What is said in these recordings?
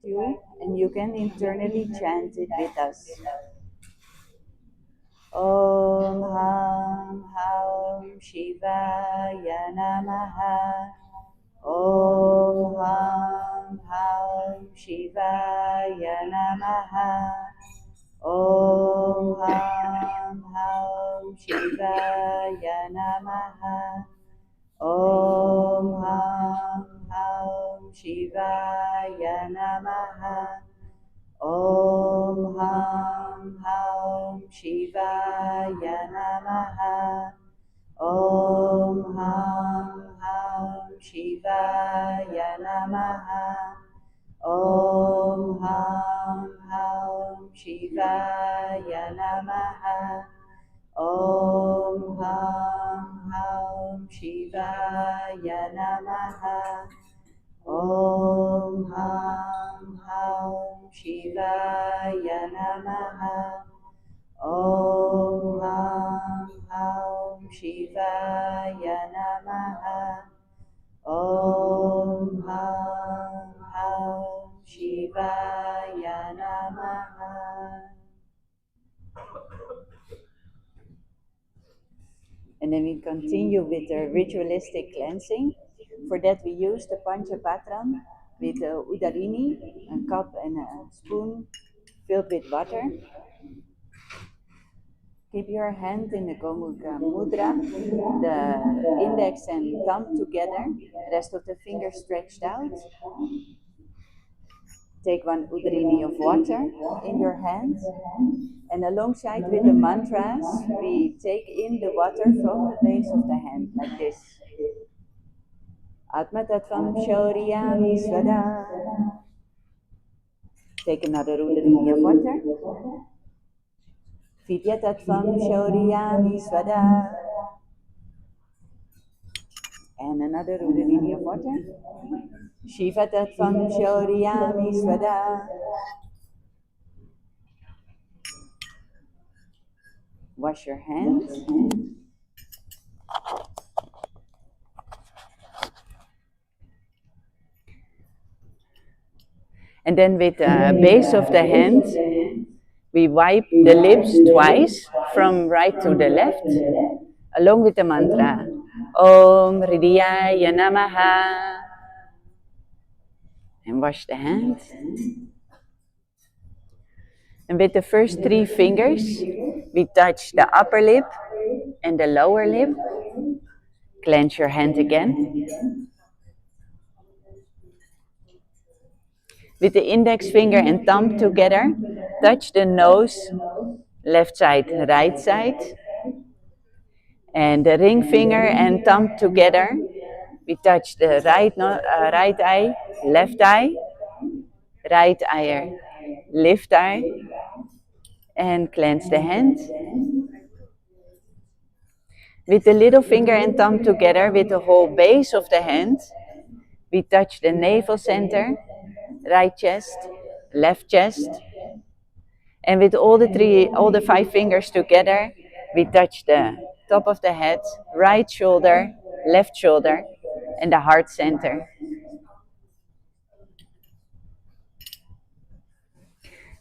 you, and you can internally chant it with us. Om Ham Ham Shivaya Namaha. Om Ham Ham Shivaya Namaha. Om Ham Ham Shivaya Namaha. Om Ham Ham Shivaya Namaha. Om Ham Ham Shivaya Namaha. Om Ham Ham Shivaya Namaha. Om Ham Ham Shivaya Namaha. Om Ham Ham Shivaya Namaha. Om Ham Ham Shivaya Namaha. Om Ham Ham Shivaya Namaha. Om Ham Ham Shivaya Namaha. And then we continue with the ritualistic cleansing. For that we use the Panchapatram with Udarini, a cup and a spoon filled with water. Keep your hand in the Gomukha Mudra, the index and thumb together, rest of the fingers stretched out. Take one Udarini of water in your hand, and alongside with the mantras, we take in the water from the base of the hand, like this. Atma Tattvam Shauriyami Svada. Take another Udarini of water. Vidya Tattvam Shauriyami Svada. And another Udarini of water. Shiva Tattvam Shauriyami Svada. Wash your hands. And then with the base of the hand, we wipe the lips twice from right to the left, along with the mantra. Om Hridayaya Namaha. And wash the hands. And with the first three fingers, we touch the upper lip and the lower lip. Clench your hand again. With the index finger and thumb together, touch the nose, left side, right side. And the ring finger and thumb together, we touch the right eye, left eye, right eye, left eye, and cleanse the hand. With the little finger and thumb together, with the whole base of the hand, we touch the navel center, right chest, left chest, and with all the five fingers together, we touch the top of the head, right shoulder, left shoulder, and the heart center.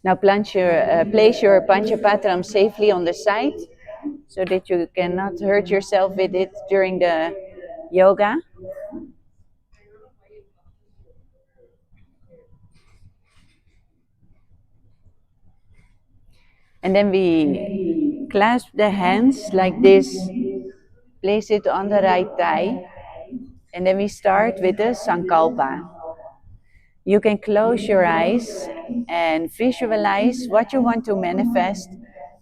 Now place your Panchapatram safely on the side, so that you cannot hurt yourself with it during the yoga. And then we clasp the hands like this, place it on the right thigh, and then we start with the Sankalpa. You can close your eyes and visualize what you want to manifest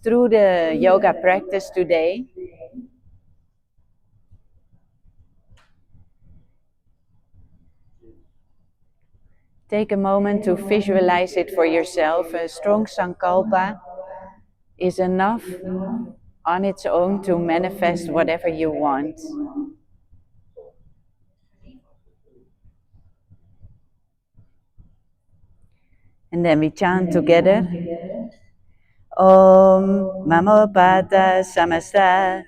through the yoga practice today. Take a moment to visualize it for yourself. A strong Sankalpa is enough on its own to manifest whatever you want. And then we chant together. Om Mamopata Samasta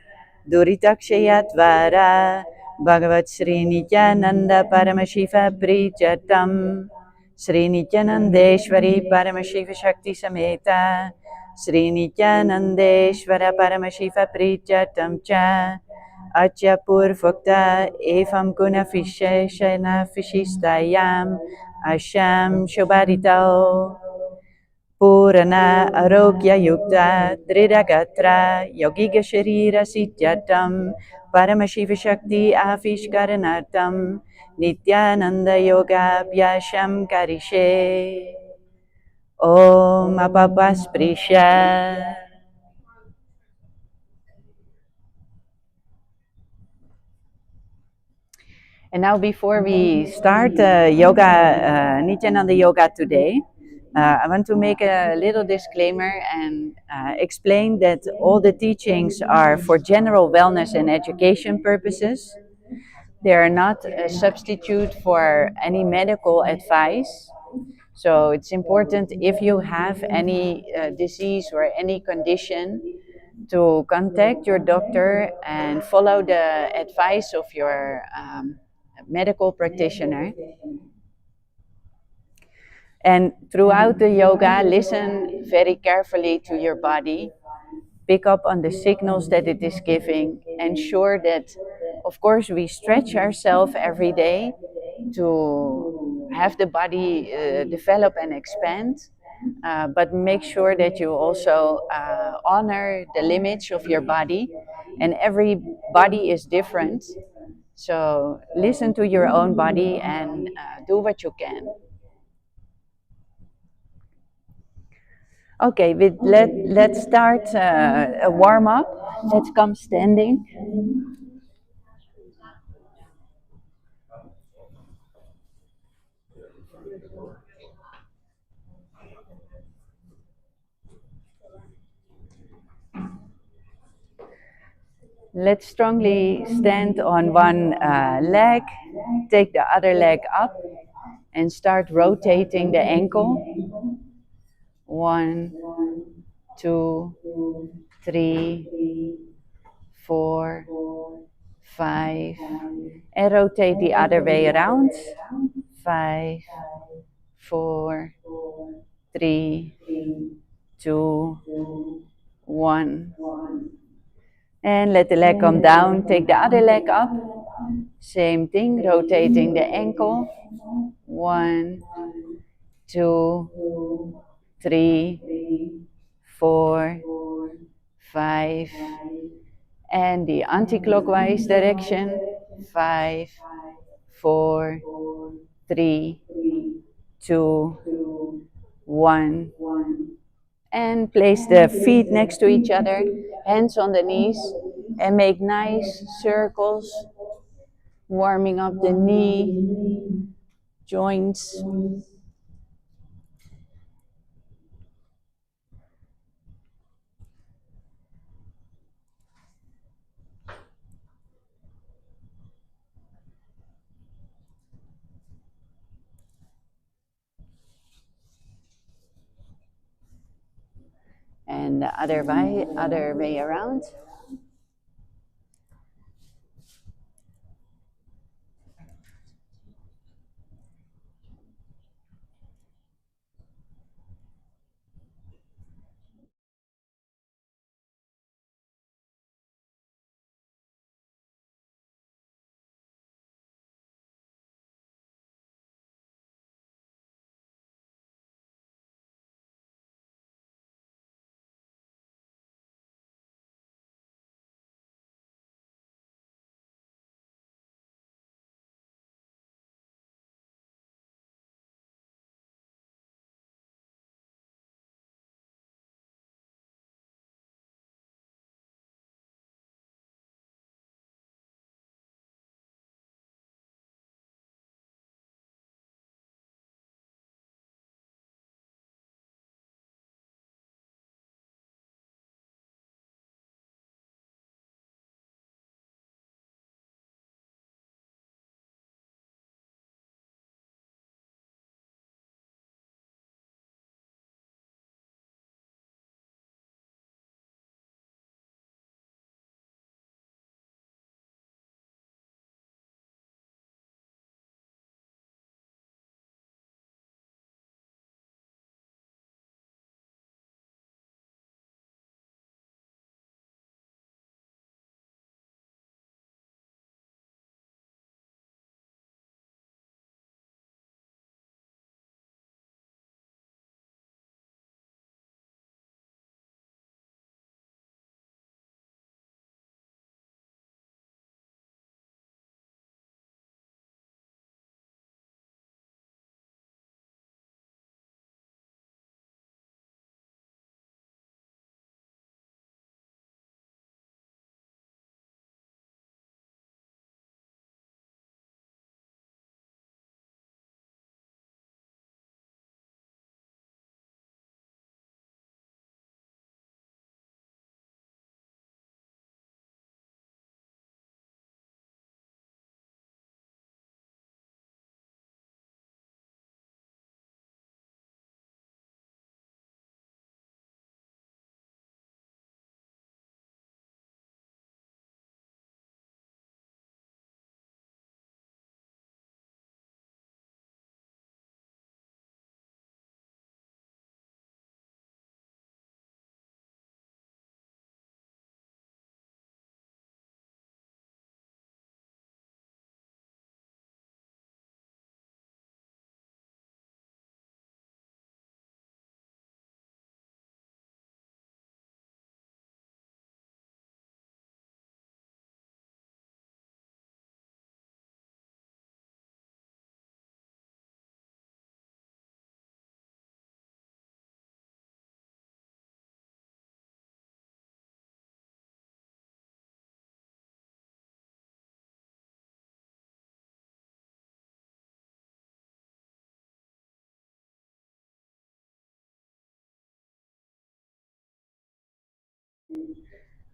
Duritakshayat Bhagavat Sri Nithyananda Paramashiva Prichatam Sri Nithyanandeshwari Paramashiva Shakti Sameta Sri Nithyanandeshwara Paramashiva Prichatam Cha Acha Purvokta Evam Guna Visheshana Vishistayam Asham Shobharitao Purana Arogya Yukta Dridagatra Yogiga Sharira Siddhyatam Paramashiva Shakti Avishkaranartam Nithyananda Yoga Vyasham Karishe Om Apapasprisha. And now before we start Nithyananda Yoga today, I want to make a little disclaimer and explain that all the teachings are for general wellness and education purposes. They are not a substitute for any medical advice. So it's important if you have any disease or any condition to contact your doctor and follow the advice of your medical practitioner. And throughout the yoga, listen very carefully to your body. Pick up on the signals that it is giving. Ensure that, of course, we stretch ourselves every day to have the body develop and expand. But make sure that you also honor the limits of your body. And every body is different. So listen to your own body and do what you can. Okay, let's start a warm up. Let's come standing. Let's strongly stand on one leg, take the other leg up, and start rotating the ankle. 1, 2, 3, 4, 5, and rotate the other way around. 5, 4, 3, 2, 1. And let the leg come down, take the other leg up. Same thing, rotating the ankle. 1, 2, 3, 4, 5. And the anti-clockwise direction. 5, 4, 3, 2, 1. And place the feet next to each other, hands on the knees, and make nice circles, warming up the knee joints. And the other way around.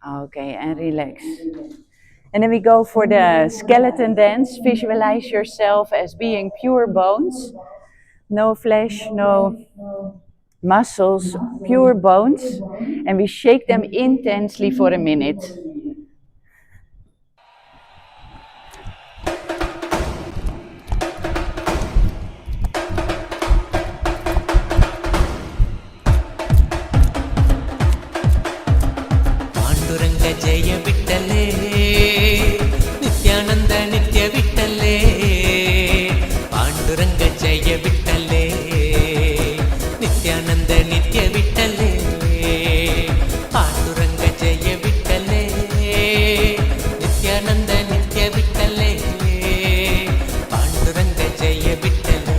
Okay, and relax. And then we go for the skeleton dance. Visualize yourself as being pure bones. No flesh, no muscles, pure bones. And we shake them intensely for a minute. Panduranga Jaya Vittale, Nithyananda Nitya Vittale, Panduranga Jaya Vittale, Nithyananda Nitya Vittale, Panduranga Jaya Vittale, Nithyananda Nitya Vittale, Panduranga Jaya Vittale,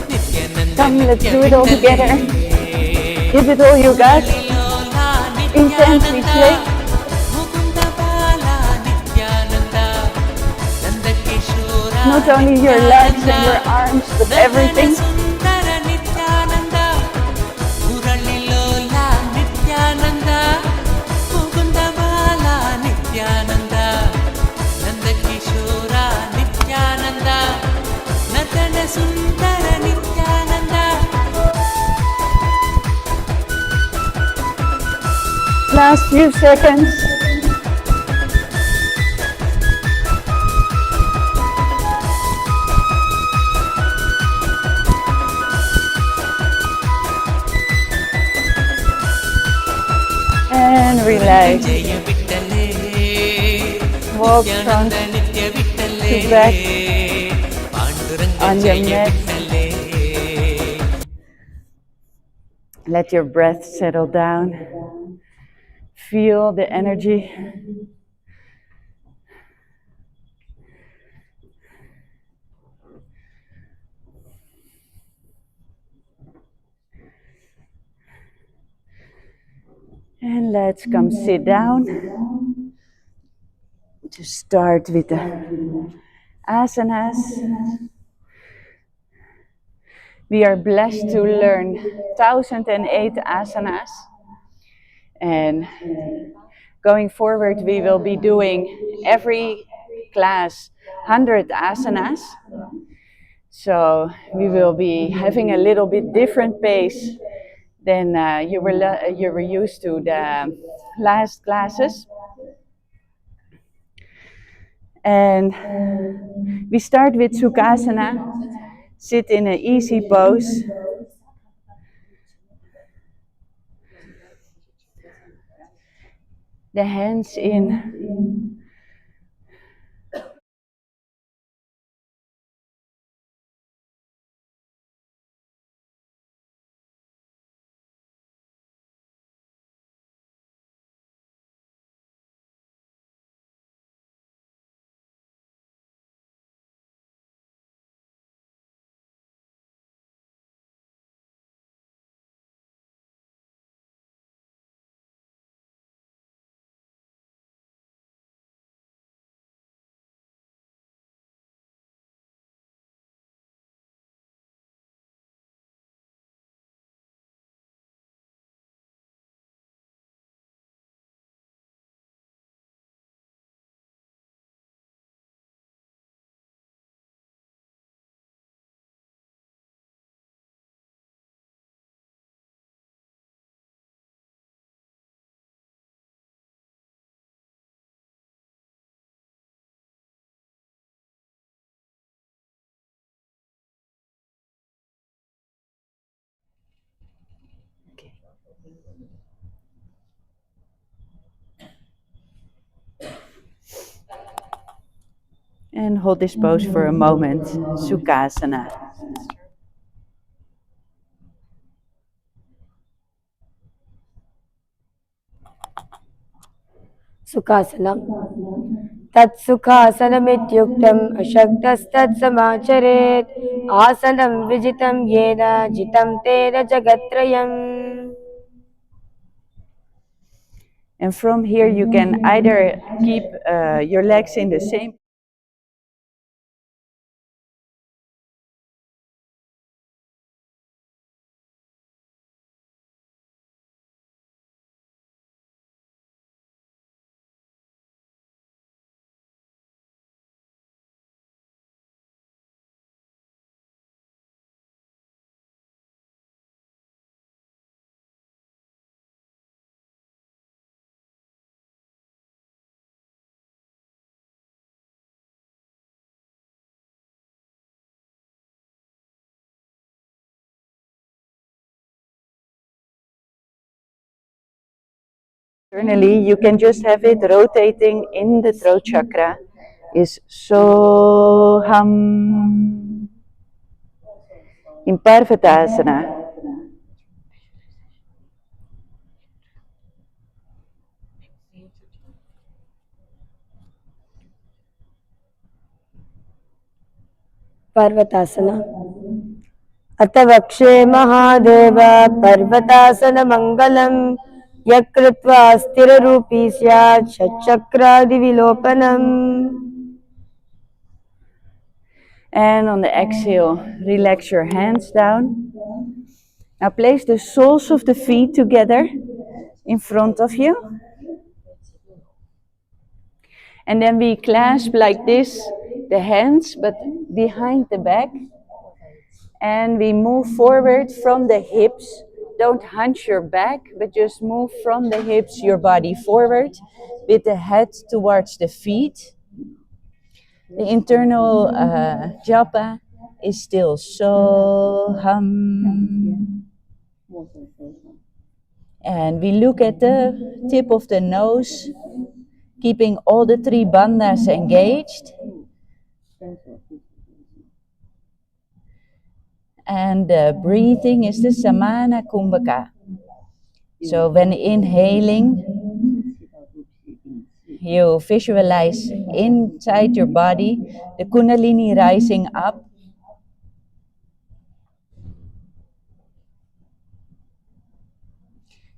Nithyananda. Come, let's do it all together. Give it all you got. Intensely shake. Not only your legs and your arms, but everything. Last few seconds. And relax. Walk front to back on your mat. Let your breath settle down. Feel the energy. And let's come sit down. To start with the asanas. We are blessed to learn 1008 asanas. And going forward, we will be doing every class 100 asanas. So we will be having a little bit different pace than you were used to the last classes. And we start with Sukhasana. Sit in an easy pose. The hands in. And hold this pose for a moment, Sukhasana. Sukhasanam. Tat sukhasanamityuktam ashaktastat samacharet. Asanam vijitam yena jitam tera jagatrayam. And from here you can either keep your legs in the same Internally, you can just have it rotating in the throat chakra. Is Soham. In Parvatasana. Parvatasana. Atavakshe Mahadeva Parvatasana Mangalam Yakritva Sthira Rupi Syat Shatchakradi Vilopanam. And on the exhale, relax your hands down. Now place the soles of the feet together in front of you. And then we clasp like this the hands, but behind the back. And we move forward from the hips. Don't hunch your back, but just move from the hips, your body forward, with the head towards the feet. The internal japa is still Soham. And we look at the tip of the nose, keeping all the three bandhas engaged. And breathing is the Samana Kumbhaka. So when inhaling, you visualize inside your body the Kundalini rising up.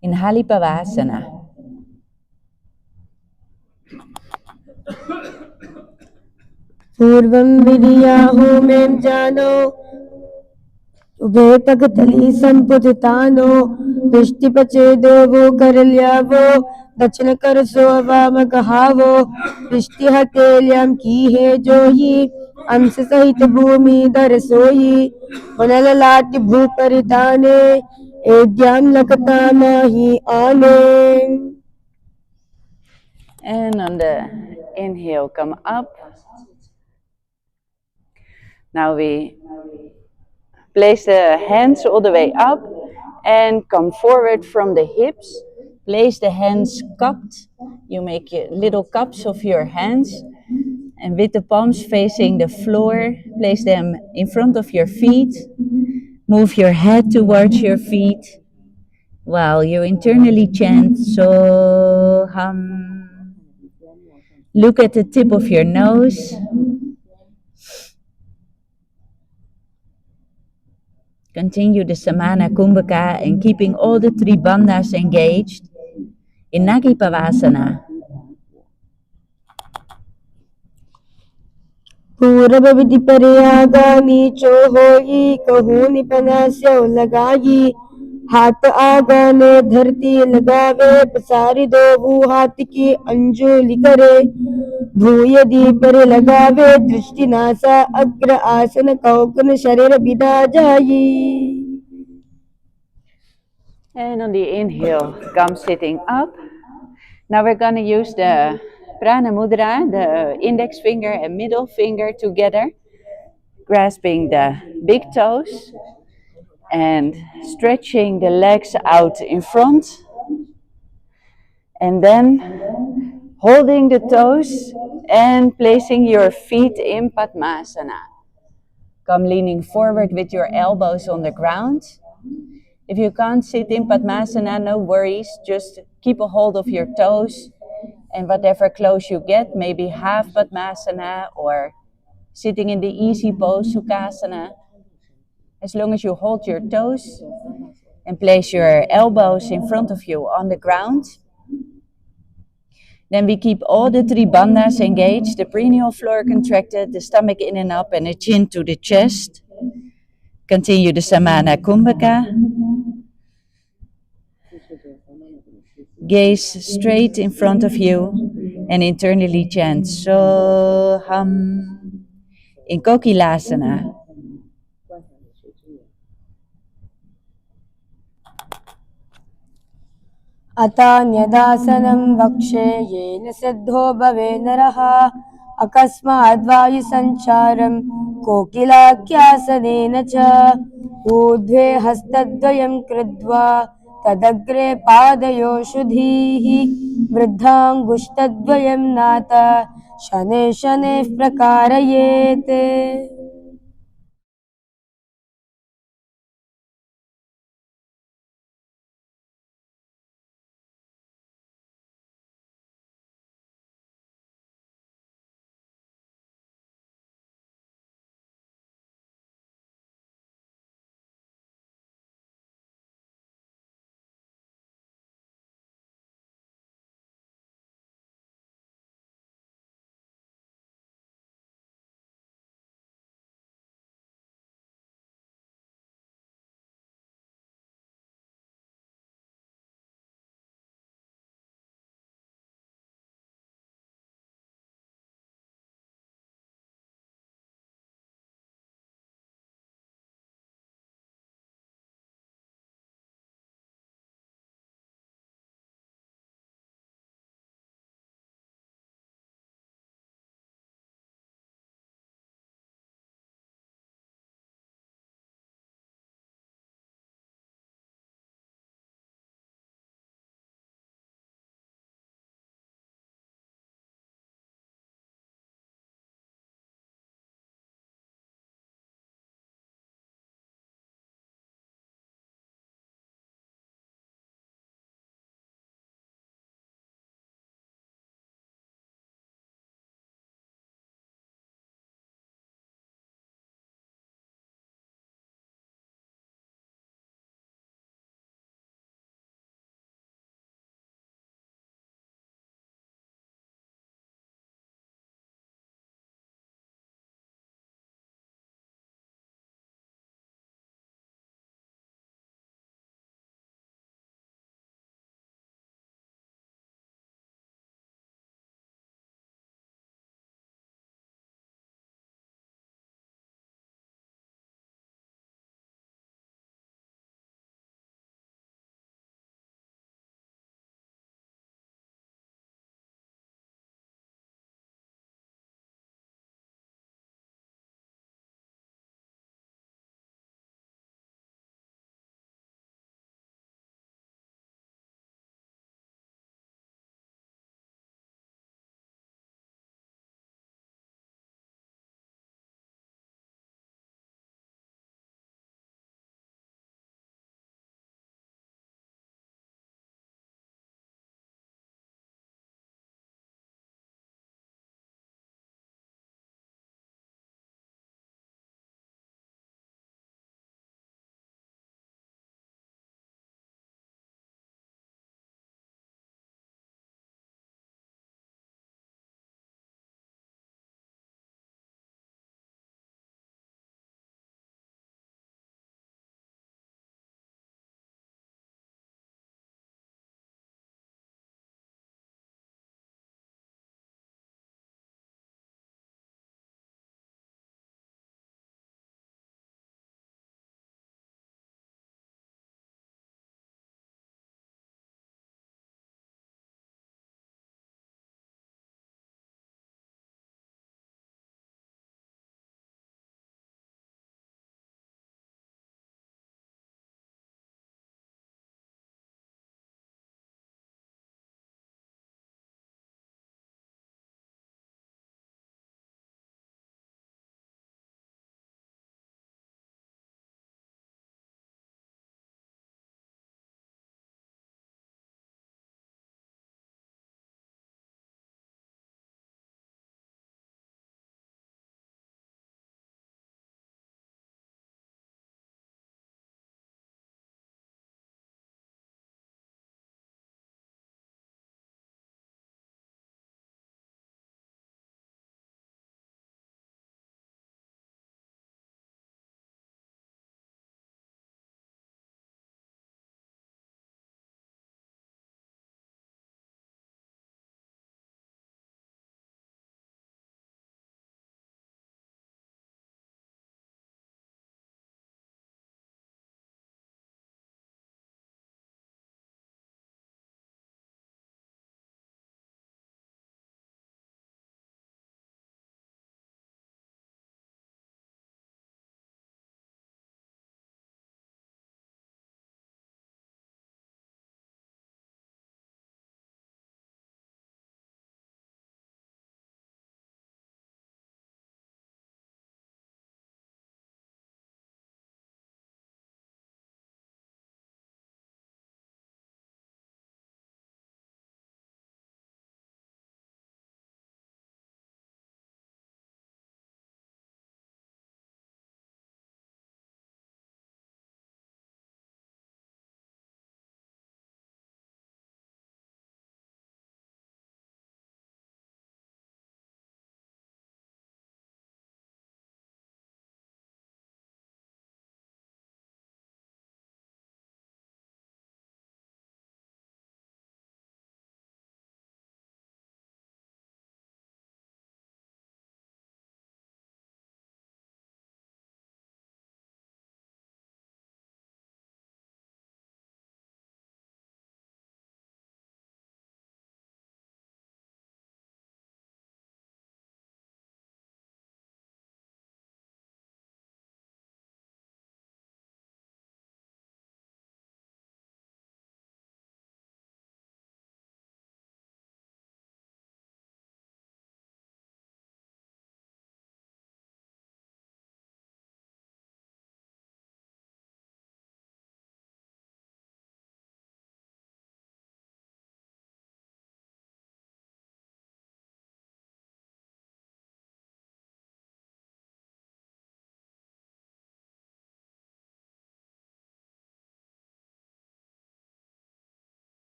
In Halipavasana. Purvam Vidyaho Mem Jano Ubhe Tagatali Samputitano Vishtipache Devo Karalyavo Dachina Karaso Vamagahavo Vishtihatelyam Kihe Joyi Amsa Sahita Bhumi Darasoyi Vanalalati Bhuparitane Edyam Lakatamahi Ane. And on the inhale, come up. Now we place the hands all the way up and come forward from the hips. Place the hands cupped. You make little cups of your hands. And with the palms facing the floor, place them in front of your feet. Move your head towards your feet while you internally chant Soham. Look at the tip of your nose. Continue the Samana Kumbhaka and keeping all the three bandhas engaged in Nagipavasana. Purava Vidi Pariyagami Chohoyi Kahuni Panasyo Lagayi हाथ आगाने धरती लगावे पसारी दो वो हाथ की अंजुलि करे भूय दीपर लगावे दृष्टि नासा अग्र आसन कौकन शरीर विदा जाई. And on the inhale, come sitting up. Now we're going to use the Prana Mudra, the index finger and middle finger together, grasping the big toes and stretching the legs out in front. And then holding the toes and placing your feet in Padmasana. Come leaning forward with your elbows on the ground. If you can't sit in Padmasana, no worries. Just keep a hold of your toes. And whatever close you get, maybe half Padmasana or sitting in the easy pose, Sukhasana. As long as you hold your toes and place your elbows in front of you on the ground. Then we keep all the three bandhas engaged, the perineal floor contracted, the stomach in and up, and the chin to the chest. Continue the Samana Kumbhaka. Gaze straight in front of you and internally chant Soham in KAILASA. अतान्यदासनं वक्षे येन सिद्धो भवे नरः अकस्माद्वायुसञ्चारं कोकिलाख्यासनेन च ऊर्ध्वे हस्तद्वयं कृत्वा तदग्रे पादयोषु धीः वृद्धाङ्गुष्ठद्वयं नाथ शनैः शनैः प्रकारयेत्।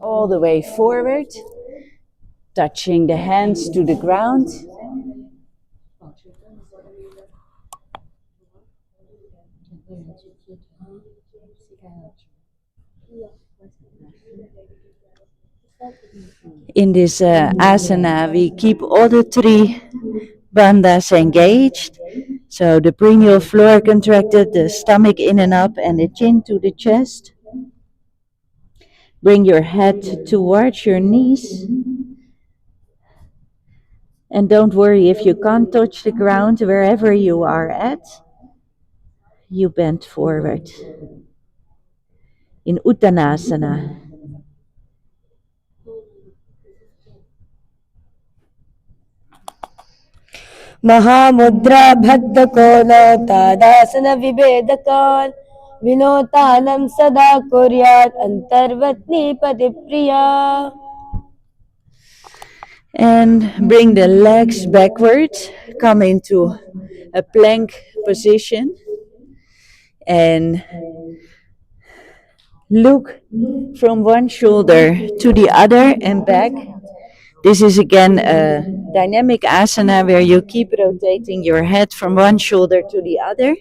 all the way forward, touching the hands to the ground. In this asana, we keep all the three bandhas engaged. So the perineal floor contracted, the stomach in and up, and the chin to the chest. Bring your head towards your knees. And don't worry if you can't touch the ground wherever you are at. You bend forward. In Uttanasana. Mahamudra भद्रकोल तादासन विभेदकाल विनोतानं सदा कुर्यात् अंतर्वत्नी पतिप्रिया. And bring the legs backwards, come into a plank position and look from one shoulder to the other and back. This is again a dynamic asana where you keep rotating your head from one shoulder to the other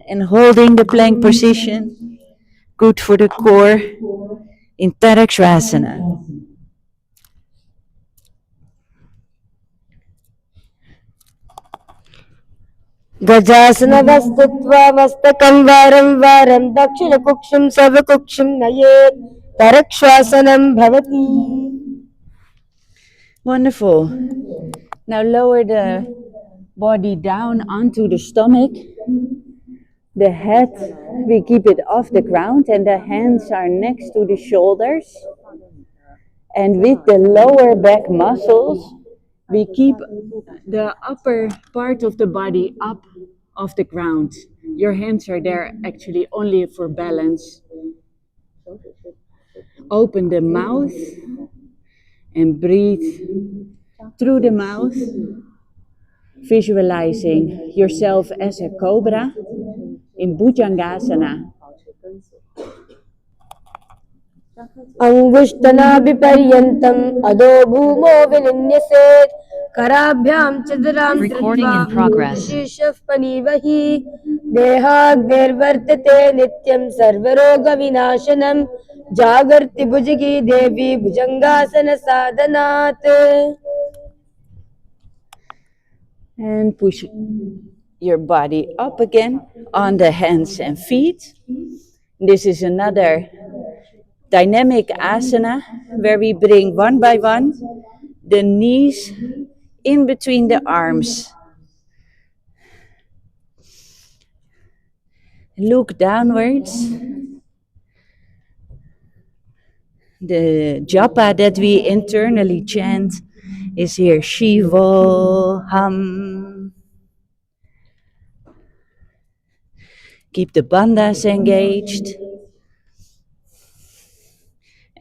and holding the plank position, good for the core in Tarakshrasana. गजासनवस्थित्वा मस्तकं वारं वारं दक्षिणकुक्षं सर्वकुक्षं नयेत् तरक्श्वासनं भवति. Wonderful. Now lower the body down onto the stomach. The head, we keep it off the ground and the hands are next to the shoulders. And with the lower back muscles, we keep the upper part of the body up off the ground. Your hands are there actually only for balance. Open the mouth and breathe through the mouth, visualizing yourself as a cobra in Bhujangasana. अंगुष्ठनाभिपर्यन्तम् अधो भूमो विनिन्यसेत् कराभ्यां चतुरां कृत्वा शीर्षः फणिवहि देहाग्निर्वर्तते नित्यं सर्वरोगविनाशनं जागर्ति भुजगी देवी भुजंगासन साधनात्. And push your body up again on the hands and feet. This is another dynamic asana where we bring one by one the knees in between the arms. Look downwards. The japa that we internally chant is here, Shivoham. Keep the bandhas engaged.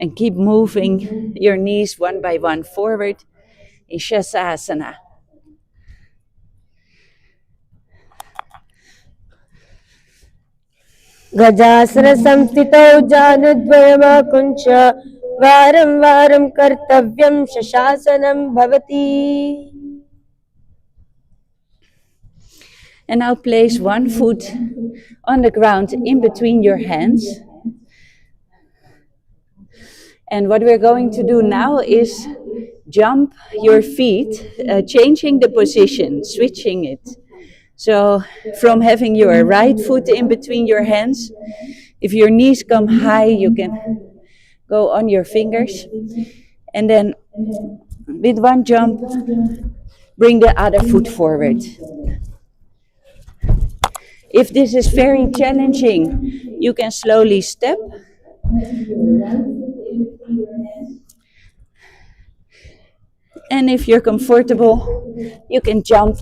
And keep moving your knees one by one forward in Shasasana. गजासन संस्थितौ जानुद्वयमाकुञ्च वारं वारं कर्तव्यं शशासनं भवति. And now place one foot on the ground in between your hands. And what we're going to do now is jump your feet, changing the position, switching it. So from having your right foot in between your hands, if your knees come high, you can go on your fingers. And then with one jump, bring the other foot forward. If this is very challenging, you can slowly step. And if you're comfortable, you can jump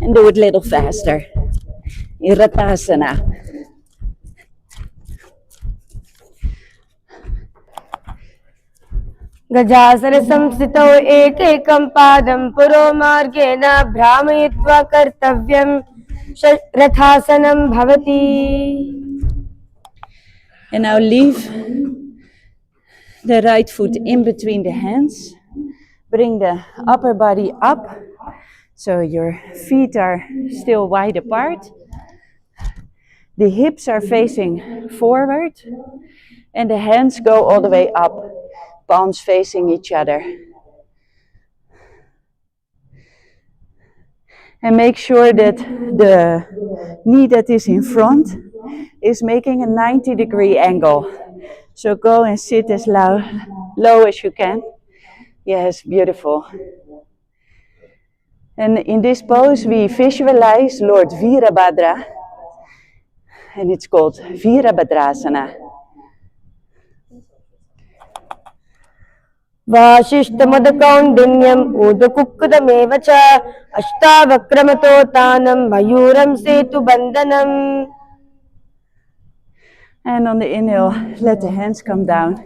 and do it a little faster. In Ratasana. गजासन संस्थितौ एकैकं पादं पुरो मार्गेण भ्रामयित्वा कर्तव्यं रथासनं भवति. And now leave The right foot in between the hands. Bring the upper body up, so your feet are still wide apart. The hips are facing forward, and the hands go all the way up, palms facing each other. And make sure that the knee that is in front is making a 90-degree angle. So go and sit as low as you can. Yes, beautiful. And in this pose we visualize Lord Virabhadra, and it's called Virabhadrasana. वासिष्ठमदकौण्डिन्यम् ऊर्ध्वकुक्कुटमेव च अष्टावक्रमतो तानं मयूरं सेतुबन्धनम्. And on the inhale, let the hands come down,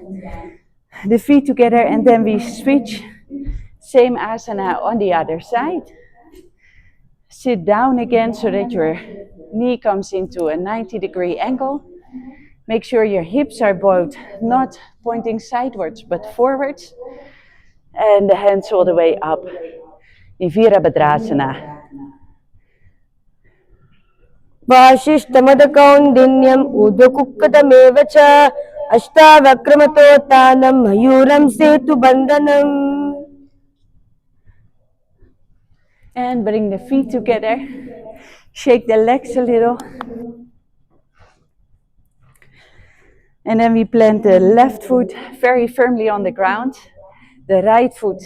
the feet together, and then we switch. Same asana on the other side. Sit down again so that your knee comes into a 90-degree angle. Make sure your hips are both not pointing sidewards but forwards. And the hands all the way up in Virabhadrasana. वासिष्ठमदकौण्डिन्यम् ऊर्ध्वकुक्कुटमेव च अष्टावक्रमतो तानं मयूरं सेतुबन्धनम्. And bring the feet together. Shake the legs a little. And then we plant the left foot very firmly on the ground. The right foot,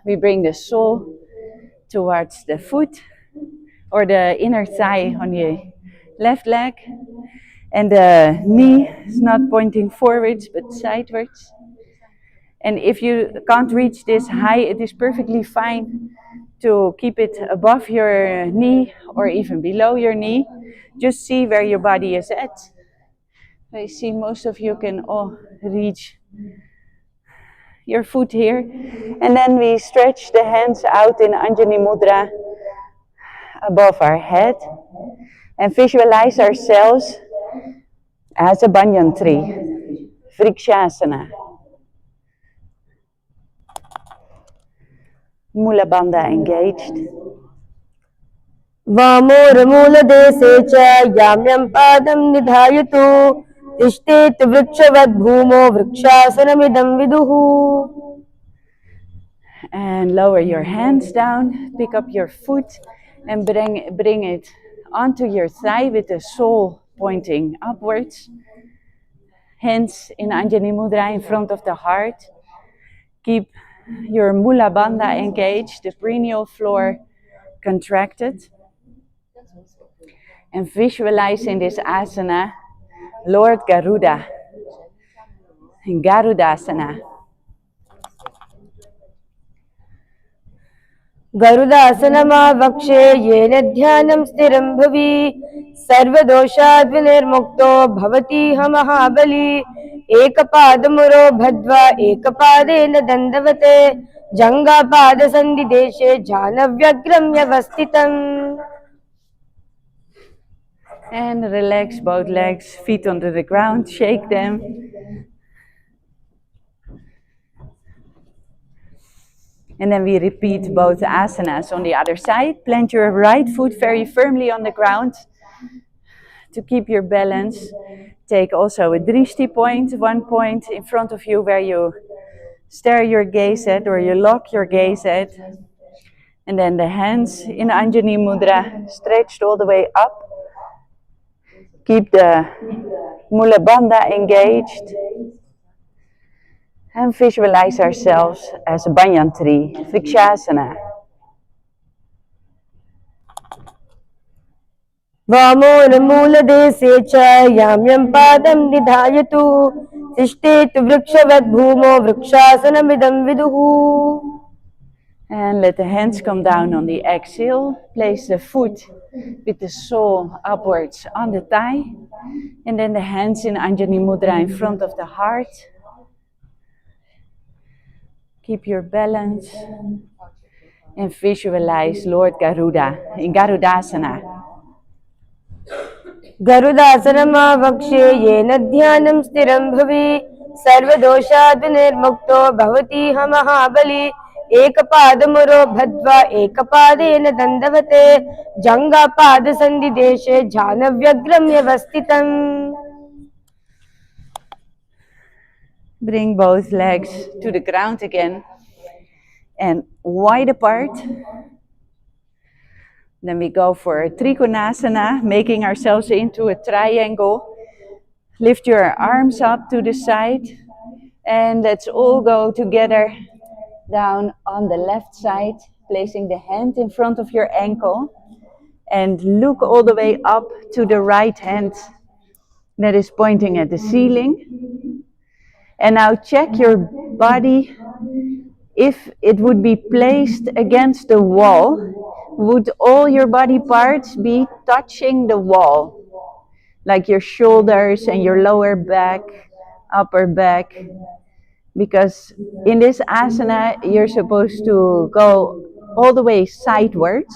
we bring the sole towards the foot or the inner thigh on the left leg. And the knee is not pointing forwards but sidewards. And if you can't reach this high, it is perfectly fine to keep it above your knee or even below your knee. Just see where your body is at. I see most of you can all reach your foot here. And then we stretch the hands out in Anjani Mudra above our head. And visualize ourselves as a banyan tree, Vrikshasana. Mula Bandha engaged. वामोरमूलदेशे च याम्यं पादं निधायतु तिष्ठेत् वृक्षवद्भूमो वृक्षासनमिदं विदुः. And lower your hands down, pick up your foot and bring it onto your thigh with the sole pointing upwards. Hands in Anjani Mudra in front of the heart. Keep your Mula Bandha engaged, the perineal floor contracted. And visualize in this asana Lord Garuda in Garudasana. गरुडासनमावक्षे येन ध्यानं स्थिरं भुवि सर्वदोषाद्विनिर्मुक्तो भवतीह महाबली. एकपादमुरो भद्वा एकपादेन दण्डवते जङ्घापादसन्धिदेशे जानव्यग्रं व्यवस्थितम्. And relax both legs, feet onto the ground, shake them. And then we repeat both asanas on the other side. Plant your right foot very firmly on the ground to keep your balance. Take also a drishti point, 1 point in front of you where you stare your gaze at or you lock your gaze at. And then the hands in Anjani Mudra stretched all the way up. Keep the Mula Bandha engaged. And visualize ourselves as a banyan tree, Vrikshasana. वामोरमूलदेशे च याम्यं पादं निधायतु तिष्ठेत् वृक्षवद्भूमो वृक्षासनमिदं विदुः. And let the hands come down on the exhale. Place the foot with the sole upwards on the thigh. And then the hands in Anjani Mudra in front of the heart. Keep your balance. And visualize Lord Garuda in Garudasana. गरुडासनमावक्षे येन ध्यानं स्थिरं भुवि सर्वदोषाद् निर्मुक्तो भवति ह महाबली एकपादमुरो भद्वा एकपादेन दण्डवते जङ्घापादसन्धिदेशे ध्यानव्यग्रं व्यवस्थितम्. Bring both legs to the ground again and wide apart. Then we go for a Trikonasana, making ourselves into a triangle. Lift your arms up to the side and let's all go together down on the left side, placing the hand in front of your ankle and look all the way up to the right hand that is pointing at the ceiling. And now check your body. If it would be placed against the wall, would all your body parts be touching the wall? Like your shoulders and your lower back, upper back. Because in this asana, you're supposed to go all the way sidewards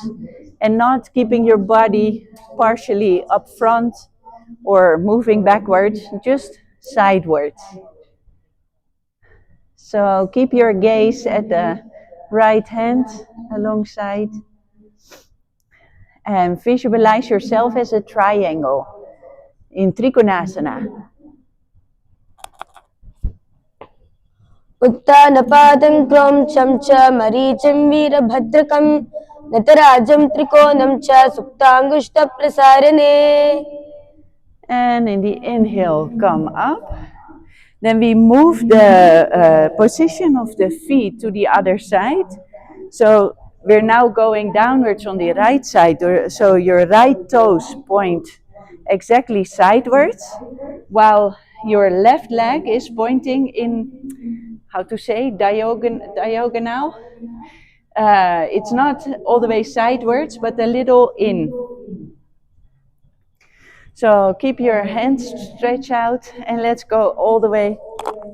and not keeping your body partially up front or moving backwards, just sidewards. So keep your gaze at the right hand alongside and visualize yourself as a triangle in Trikonasana. उत्तानपादं क्रौञ्चं च मरीचिं वीरभद्रकं नटराजं त्रिकोणं च सुप्ताङ्गुष्ठप्रसारणे. And in the inhale, come up. Then we move the position of the feet to the other side. So we're now going downwards on the right side. So your right toes point exactly sidewards, while your left leg is pointing in, how to say, diagonal. It's not all the way sidewards, but a little in. So keep your hands stretched out and let's go all the way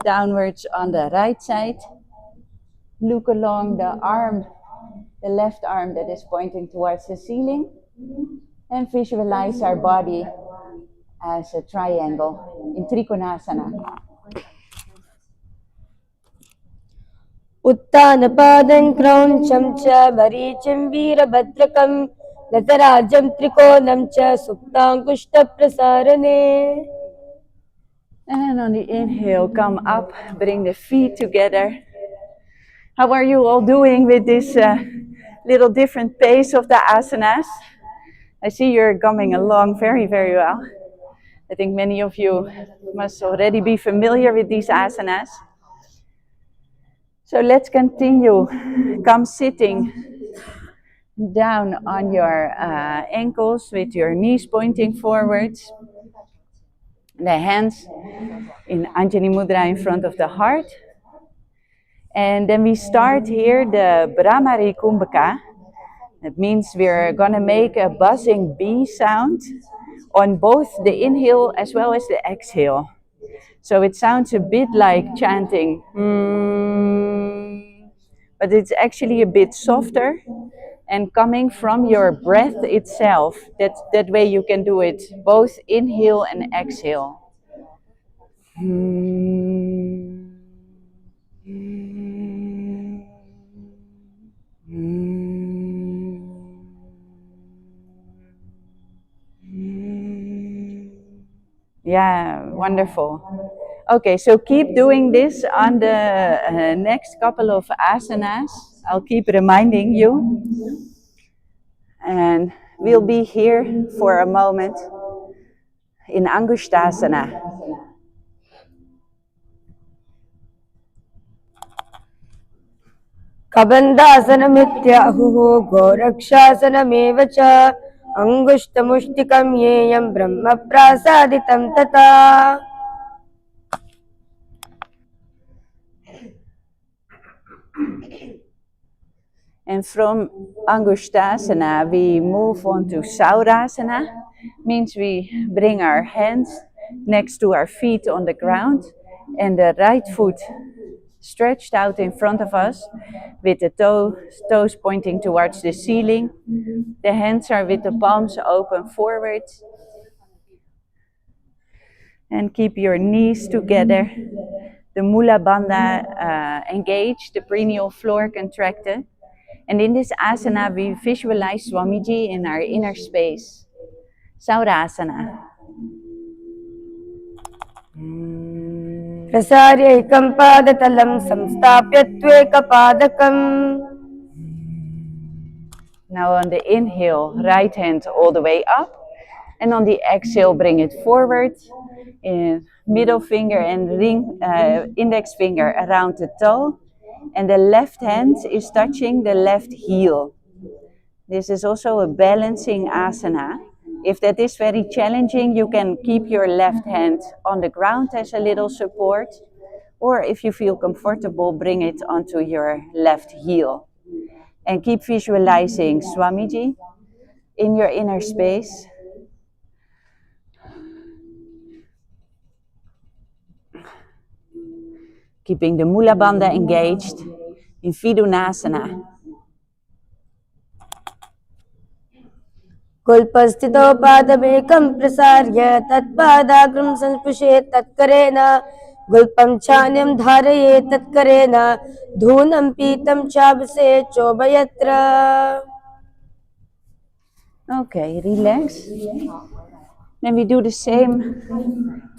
downwards on the right side. Look along the arm, the left arm that is pointing towards the ceiling, and visualize our body as a triangle in Trikonasana. उत्तानपादं क्रौञ्चं च मरीचिं वीरभद्रकं नटराजं त्रिकोणं च सुप्ताङ्गुष्ठप्रसारणे. And on the inhale, come up, bring the feet together. How are you all doing with this little different pace of the asanas? I see you're coming along very, very well. I think many of you must already be familiar with these asanas. So let's continue. Come sitting down on your ankles with your knees pointing forwards. The hands in Anjani Mudra in front of the heart. And then we start here the Brahmari Kumbhaka. That means we're going to make a buzzing B sound on both the inhale as well as the exhale. So it sounds a bit like chanting, but it's actually a bit softer and coming from your breath itself. That way you can do it both inhale and exhale. Yeah, wonderful. Okay, so keep doing this on the next couple of asanas. I'll keep reminding you. And we'll be here for a moment in Angushtasana. कबन्धासनमित्याहुः गोरक्षासनमेव च अङ्गुष्ठमुष्टिकं येयं ब्रह्मप्रासादितं तथा. And from Angushtasana, we move on to Saurasana. Means we bring our hands next to our feet on the ground and the right foot stretched out in front of us with the toes pointing towards the ceiling. The hands are with the palms open forward. And keep your knees together. the Mula Bandha engaged, the perineal floor contracted. And in this asana, we visualize Swamiji in our inner space. Saurasana. प्रसार्यैकं पादतलं संस्थाप्य त्वेकपादकम्. Now on the inhale, right hand all the way up. And on the exhale, bring it forward. Middle finger and index finger around the toe. And the left hand is touching the left heel. This is also a balancing asana. If that is very challenging, you can keep your left hand on the ground as a little support. Or if you feel comfortable, bring it onto your left heel. And keep visualizing Swamiji in your inner space. Keeping the Mula Bandha engaged in Vidunasana. कुल्पस्थितो पादमेकं प्रसार्य तत्पादाग्रं संस्पृशेत् तत्करेण गुल्पं चान्यं धारयेत् तत्करेण धूनं पीतं चाभसे चोभयत्र. Okay, relax. Then we do the same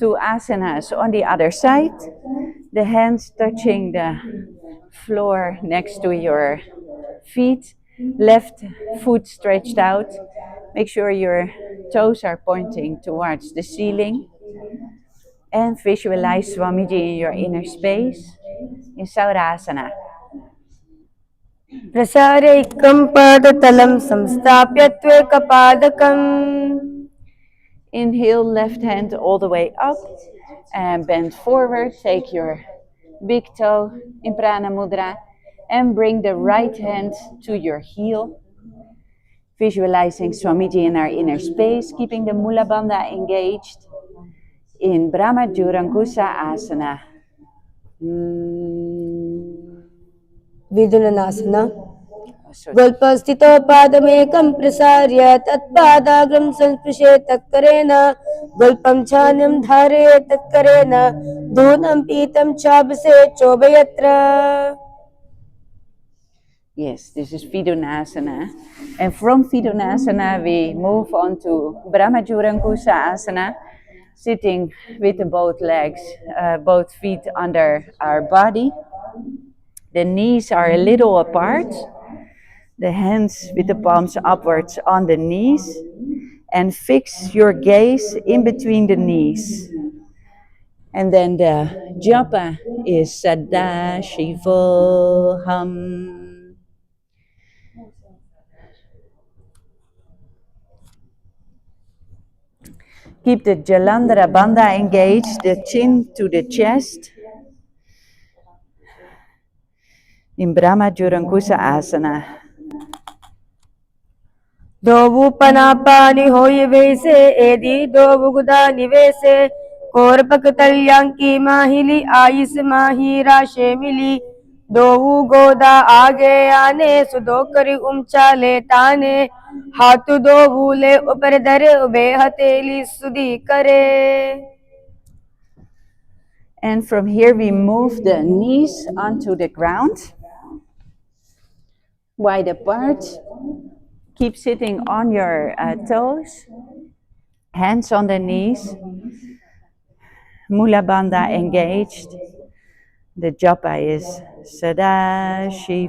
two asanas on the other side. The hands touching the floor next to your feet. Left foot stretched out. Make sure your toes are pointing towards the ceiling. And visualize Swamiji in your inner space in Saurasana. प्रसारैकं पादतलं संस्थाप्य त्वेकपादकम्. Inhale, left hand all the way up and bend forward. Take your big toe in Prana Mudra and bring the right hand to your heel. Visualizing Swamiji in our inner space, keeping the Mula Bandha engaged in Brahma Jurankusa Asana. विदुननासना. गुल्पस्थितो पादमेकं प्रसार्य तत्पादाग्रं संस्पृशेत् तत्करेण गुल्पं चान्यं धारयेत् तत्करेण धूनं पीतं चाभसे चोभयत्र. Yes, this is Vidunasana. And from Vidunasana, we move on to Brahma Jurankusa Asana, sitting with the both legs, both feet under our body. The knees are a little apart. The hands with the palms upwards on the knees. And fix your gaze in between the knees. And then the japa is Sadashivoham. Keep the Jalandhara Bandha engaged, the chin to the chest. In Brahma Jurankusa Asana. दोवु पनापानि होय वैसे एदी दोवु गुदा निवेसे कोरपक तल्यांकी माहिली ice माही राशे मिली दोवु गोदा आगे आने सुदो करी उमचाले ताने हाथु दोवु ले ऊपर धरे उबे हथेली सुधी करे. And from here we move the knees onto the ground. Wide apart. Keep sitting on your toes. Hands on the knees. Mula Bandha engaged. The japa is Sadashivoham.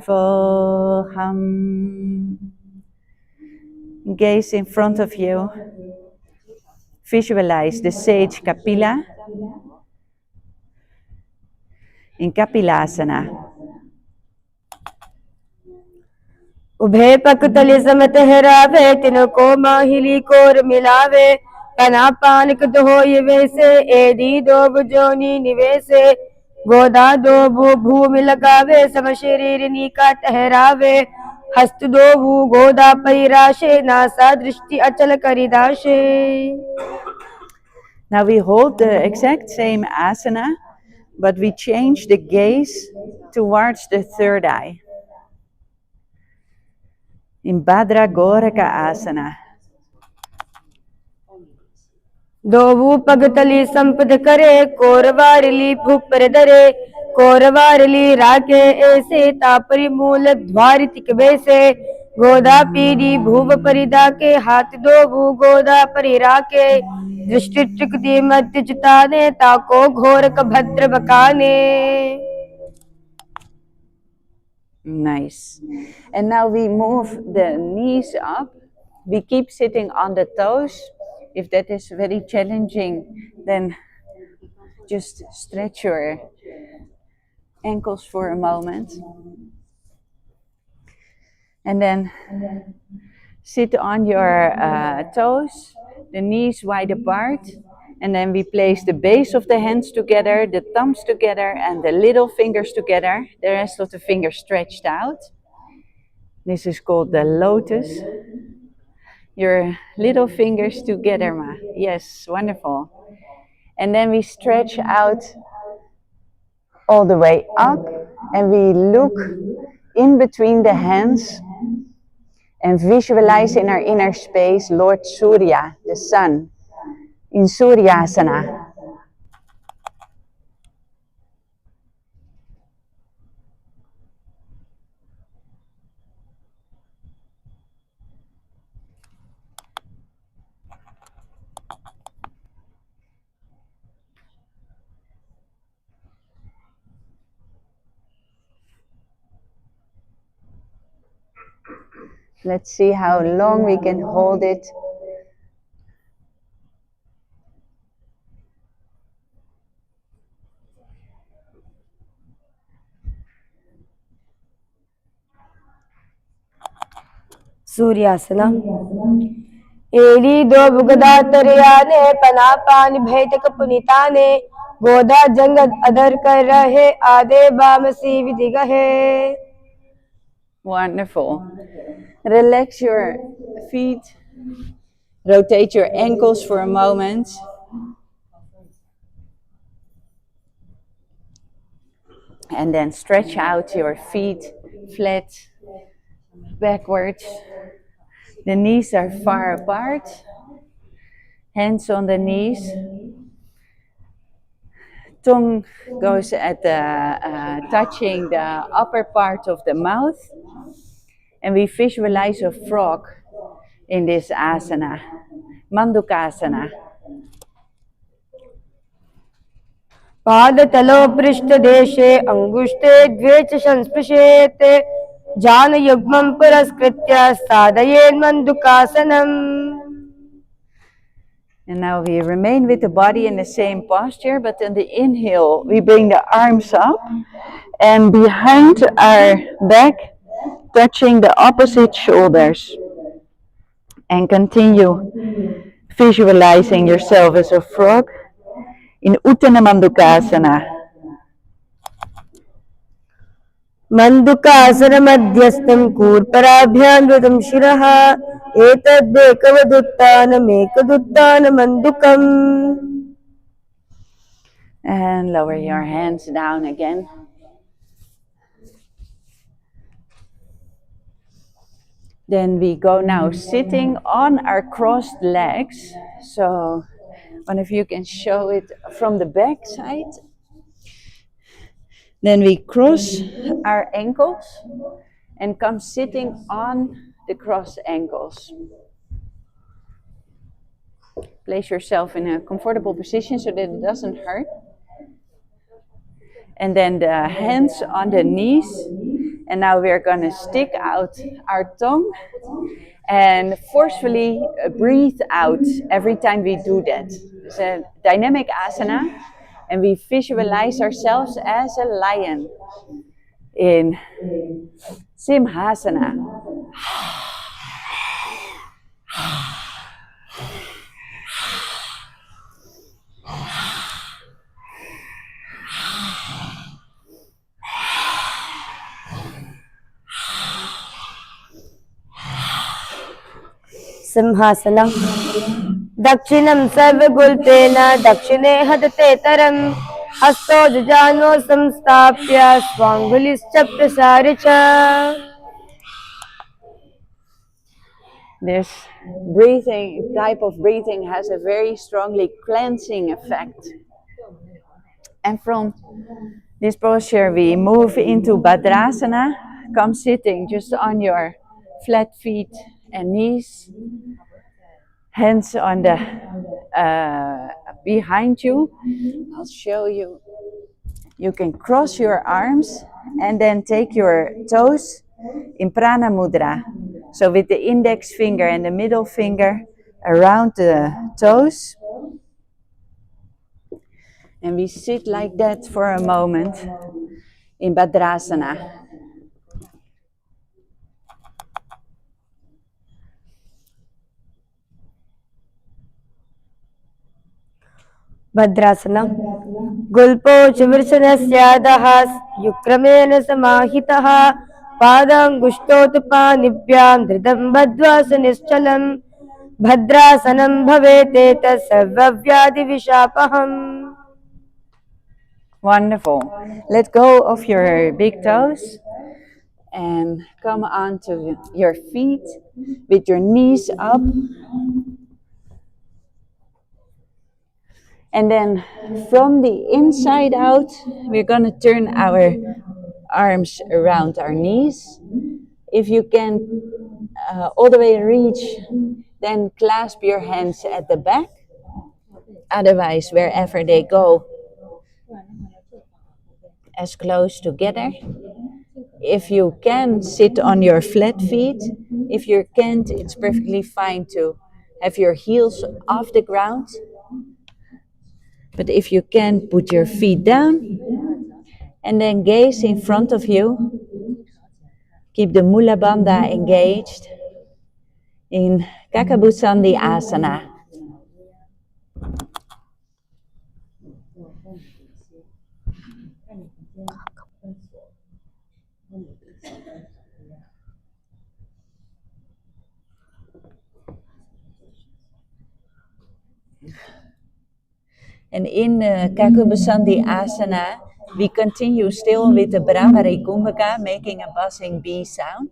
Gaze in front of you. Visualize the sage Kapila in Kapilasana. उभे पक तले समत हरावे तिनको माहिली core मिलावे पना पानक दोय वैसे एदी दोब जोनी निवेसे गोदा दोबु भूमि लगावे सम शरीर नीका ठहरावे हस्त दोबु गोदा पैराशे नासा दृष्टि अचल करिदाशे. Now we hold the exact same asana, but we change the gaze towards the third eye. In Bhadra Goraka Asana. दोवु पगतली संपद करे कोरवारली भूपर दरे कोरवारली राके ऐसे तापरी मूल द्वारितिक बेसे गोदा पीड़ी भूव परिदा के हाथ दोवु गोदा परिराके दृष्टि त्रिकति मध्य चिताने ताको घोरक भद्र बकाने. Nice. And now we move the knees up. We keep sitting on the toes. If that is very challenging, then just stretch your ankles for a moment. And then sit on your toes, the knees wide apart. And then we place the base of the hands together, the thumbs together, and the little fingers together. The rest of the fingers stretched out. This is called the lotus. Your little fingers together, Ma. Yes, wonderful. And then we stretch out all the way up. And we look in between the hands and visualize in our inner space Lord Surya, the sun, in Suryasana. Let's see how long we can hold it. सूर्यासना. एली दो बुगदा तरयाने पना पानी भेटक पुनिताने गोदा जंगद other कर रहे आदे Bamsi विधि गहे. Wonderful. Relax your feet. Rotate your ankles for a moment. And then stretch out your feet flat backwards. The knees are far apart. Hands on the knees. Tongue goes at the touching the upper part of the mouth. And we visualize a frog in this asana, Mandukasana. पादतलो पृष्ठदेशे अंगुष्टे द्वे च संस्पृशेत् जानयुग्मं पुरस्कृत्य साधयेन्मन्दुकासनम्. And now we remain with the body in the same posture, but on the inhale we bring the arms up and behind our back, touching the opposite shoulders. And continue visualizing yourself as a frog in Uttana Mandukasana. Mandukasana madhyastam kurparabhyandudam shiraha etadekavaduttana mekaduttana mandukam. And lower your hands down again. Then we go now sitting on our crossed legs. So one of you can show it from the back side. Then we cross our ankles and come sitting on the crossed ankles. Place yourself in a comfortable position so that it doesn't hurt. And then the hands on the knees. And now we're going to stick out our tongue and forcefully breathe out every time we do that. It's a dynamic asana, and we visualize ourselves as a lion in Simhasana. सिंहासनम. दक्षिणं सर्वगुल्पेन दक्षिणे हदते तरं हस्तो जजानो संस्थाप्य स्वांगुलिश्च प्रसार्य च. This breathing type of breathing has a very strongly cleansing effect. And from this posture we move into Bhadrasana. Come sitting just on your flat feet and knees. Hands on the behind you. I'll show you. You can cross your arms and then take your toes in Prana Mudra. So with the index finger and the middle finger around the toes. And we sit like that for a moment in Bhadrasana. भद्रासना गुल्पो चविर्शनस्यादः युक्रमेण समाहितः पादाङ्गुष्ठोत्पानिभ्यां धृतं बद्ध्वासनिश्चलम् भद्रासनं भवेत् सर्वव्याधिविशापहम्. Wonderful. Let go of your big toes and come onto your feet with your knees up. And then from the inside out, we're going to turn our arms around our knees. If you can all the way reach, then clasp your hands at the back. Otherwise, wherever they go, as close together. If you can, sit on your flat feet. If you can't, it's perfectly fine to have your heels off the ground. But if you can, put your feet down and then gaze in front of you. Keep the Mula Bandha engaged in Kakabusandhi Asana. And in Kakabusandhi Asana, we continue still with the Brahmari Kumbhaka, making a buzzing B sound.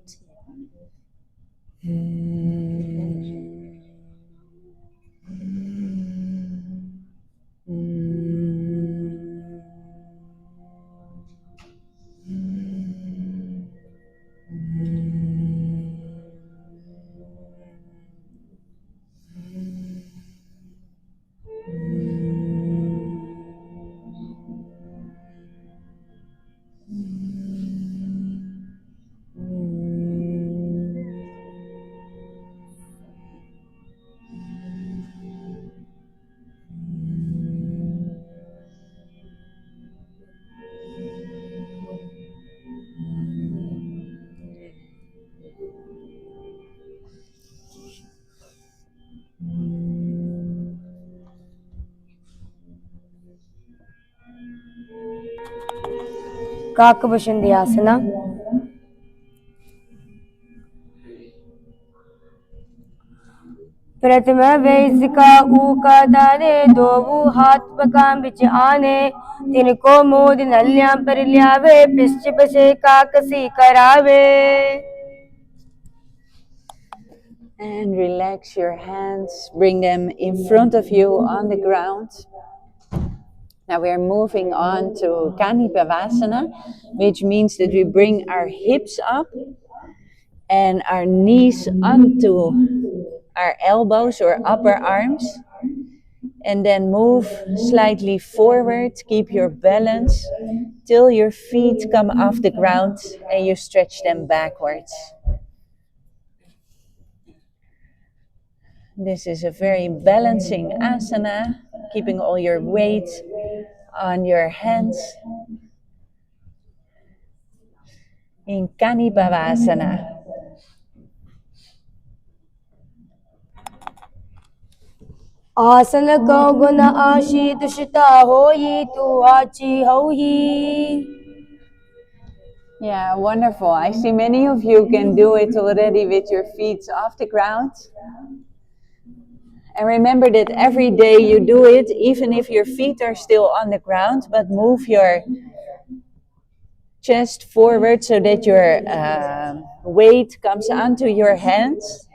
काकभुषंदी आसना. प्रथम वैसिका ऊका दाने दोवु हाथ पकाम बिच आने तिनको मोद नल्या पर ल्यावे पिश्च बसे काकसी करावे. And relax your hands, bring them in front of you on the ground. Now we are moving on to Kanipavasana, which means that we bring our hips up and our knees onto our elbows or upper arms. And then move slightly forward, keep your balance till your feet come off the ground and you stretch them backwards. This is a very balancing asana, keeping all your weight on your hands in Kanipavasana. आसन को गुण आशी दुषिता होई तू आची होई. Yeah, wonderful. I see many of you can do it already with your feet off the ground. And remember that every day you do it, even if your feet are still on the ground, but move your chest forward so that your weight comes onto your hands.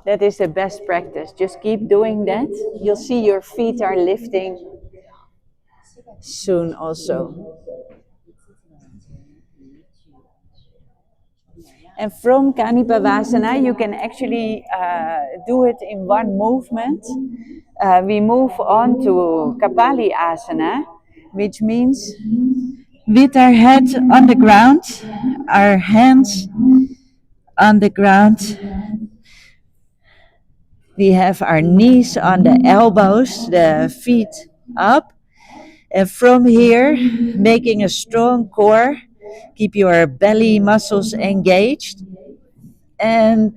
That is the best practice. Just keep doing that. You'll see your feet are lifting soon also. And from Kanipavasana, you can actually do it in one movement. We move on to Kapali Asana, which means with our head on the ground, our hands on the ground. We have our knees on the elbows, the feet up. And from here, making a strong core, keep your belly muscles engaged. And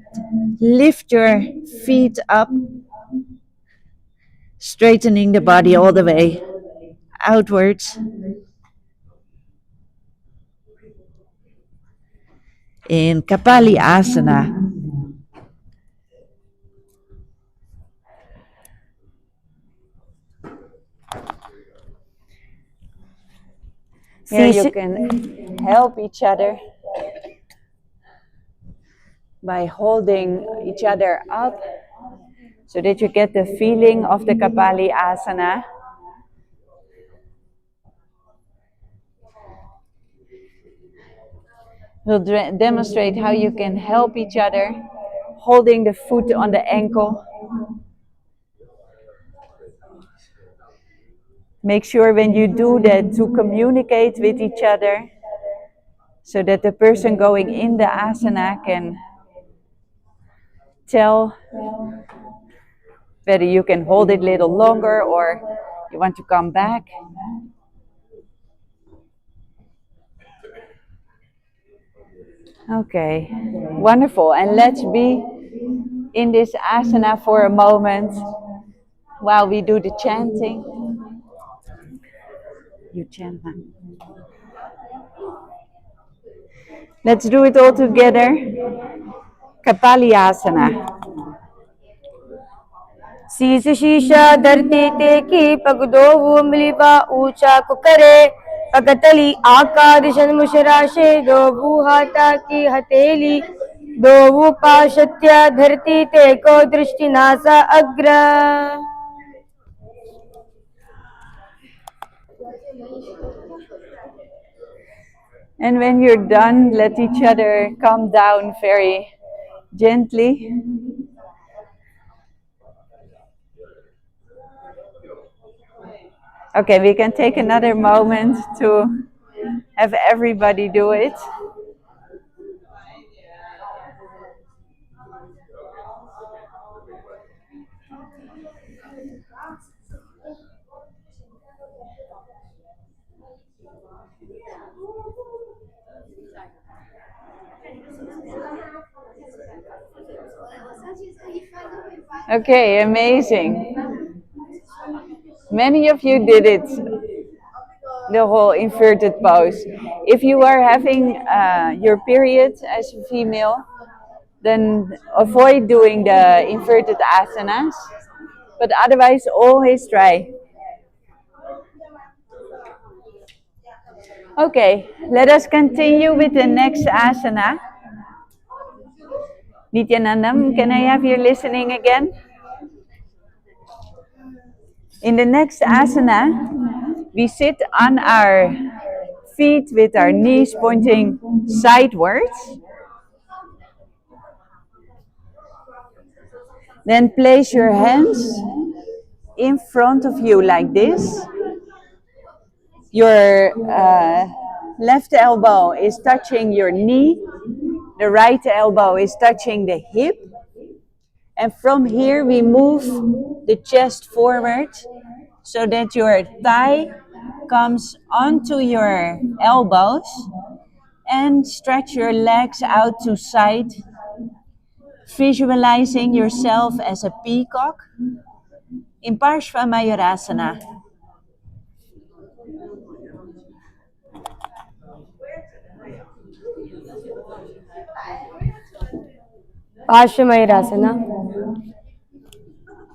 lift your feet up, straightening the body all the way outwards. In Kapali Asana. Here you can help each other by holding each other up so that you get the feeling of the Kapali Asana. We'll demonstrate how you can help each other, holding the foot on the ankle. Make sure when you do that to communicate with each other so that the person going in the asana can tell whether you can hold it a little longer or you want to come back. Okay, wonderful. And let's be in this asana for a moment while we do the chanting. You chant now. Let's do it all together. Kapali Asana. शीश शीशा धरती ते की पग दो उंगलीवा ऊंचा को करे पगतली आकार मुशराशे दो हाथा की हथेली दो पाशत्या धरती ते को दृष्टि नासा अग्र. And when you're done, let each other come down very gently. Okay, we can take another moment to have everybody do it. Okay, amazing. Many of you did it, the whole inverted pose. If you are having your period as a female, then avoid doing the inverted asanas, but otherwise always try. Okay, let us continue with the next asana. Nithyanandam, can I have you listening again? In the next asana, we sit on our feet with our knees pointing sidewards. Then place your hands in front of you like this. Your left elbow is touching your knee. The right elbow is touching the hip. And from here we move the chest forward so that your thigh comes onto your elbows and stretch your legs out to side, visualizing yourself as a peacock in Parshva Mayurasana. पार्श्वमयूरासना.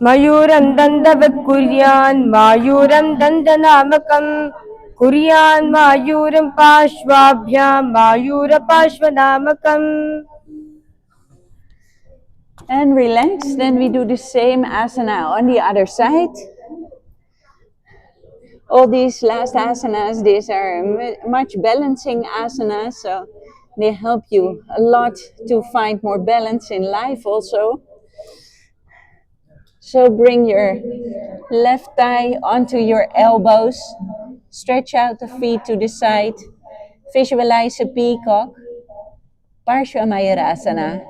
मयूरं दन्तवत् कुर्यान् मायूरं दन्तनामकं कुर्यान् मायूरं पार्श्वाभ्यां मायूरपार्श्वनामकम्. And relax, then we do the same asana on the other side. All these last asanas, these are much balancing asanas, so they help you a lot to find more balance in life also. So bring your left thigh onto your elbows, stretch out the feet to the side, visualize a peacock, Parshvamayurasana.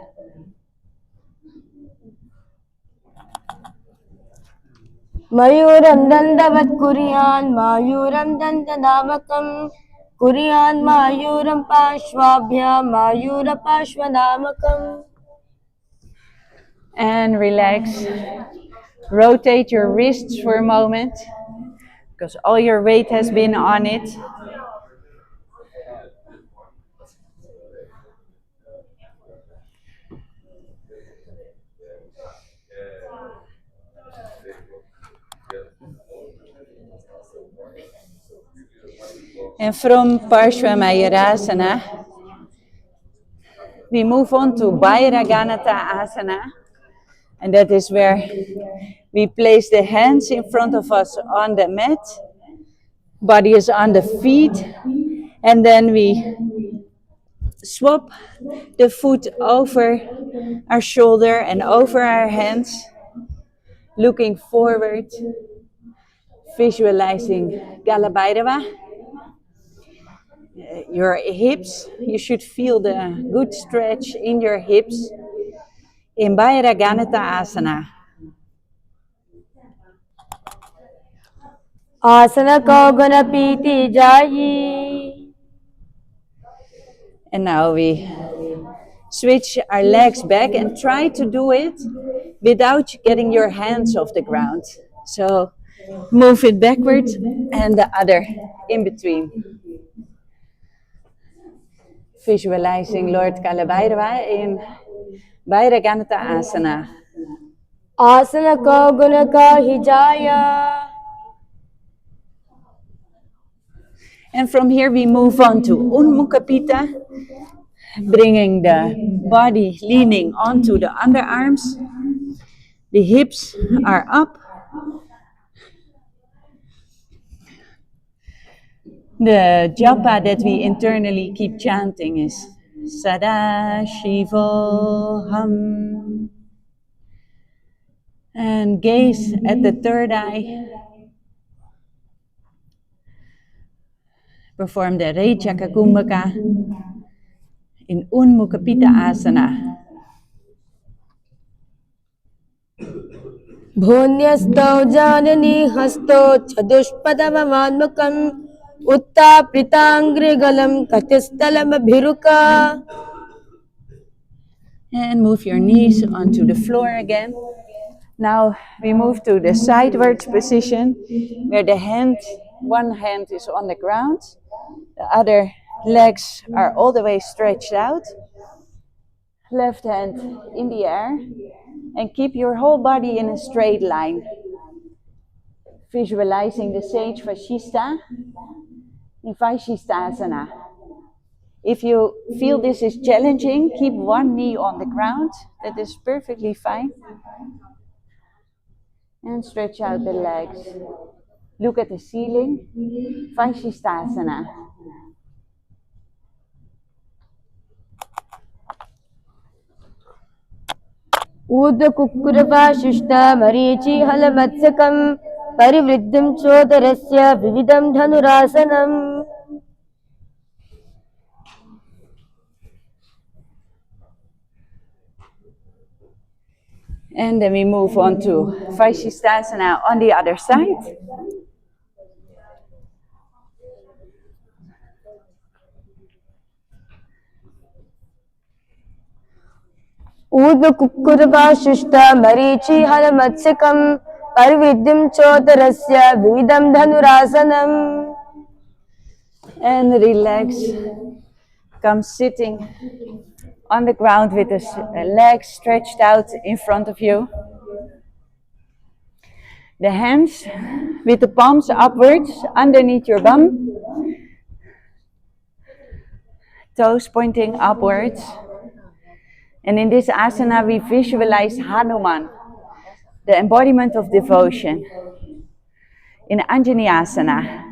मयूरं दण्डवत् कुर्यान् मायूरं दन्तनामकं कुर्यान् मायूरं पार्श्वाभ्यां मायूरपार्श्वनामकम्. And relax. Rotate your wrists for a moment, because all your weight has been on it. And from Parshvamayurasana, we move on to Bhairaganata Asana. And that is where we place the hands in front of us on the mat. Body is on the feet. And then we swap the foot over our shoulder and over our hands. Looking forward. Visualizing Galabhairava. Your hips, you should feel the good stretch in your hips in Bhairaganata Asana. Asana Kogana Piti Jayi. And now we switch our legs back and try to do it without getting your hands off the ground. So move it backwards and the other in between. Visualizing Lord Kalabhairava in Bhairaganata Asana. Asana Kogunaka Hijaya. And from here we move on to Unmukha Pitta, bringing the body leaning onto the underarms. The hips are up. The japa that we internally keep chanting is Sadashivoham. And gaze at the third eye. Perform the Rechaka Kumbhaka in Unmukha Pitta Asana. Bhunyastau janani hasto chadushpadavamanmukam uttapritangrigalam katistalam abhiruka. And move your knees onto the floor again. Now we move to the sidewards position where one hand is on the ground, the other legs are all the way stretched out. Left hand in the air and keep your whole body in a straight line. Visualizing the sage Vashishta in Vashisthasana. If you feel this is challenging, keep one knee on the ground. That is perfectly fine. And stretch out the legs. Look at the ceiling. Vashisthasana. Uddha Kukurava Shishta Marichi Halamatsakam Parivriddham Chodarasya Vividam Dhanurasanam. And then we move on to Vashisthasana on the other side. Uddha Kukurava Shishta Marichi Halamatsakam Parivriddham Chodarasya Vividam Dhanurasanam. And relax. Come sitting on the ground with the legs stretched out in front of you. The hands with the palms upwards underneath your bum. Toes pointing upwards. And in this asana, we visualize Hanuman, the embodiment of devotion. In Anjani Asana,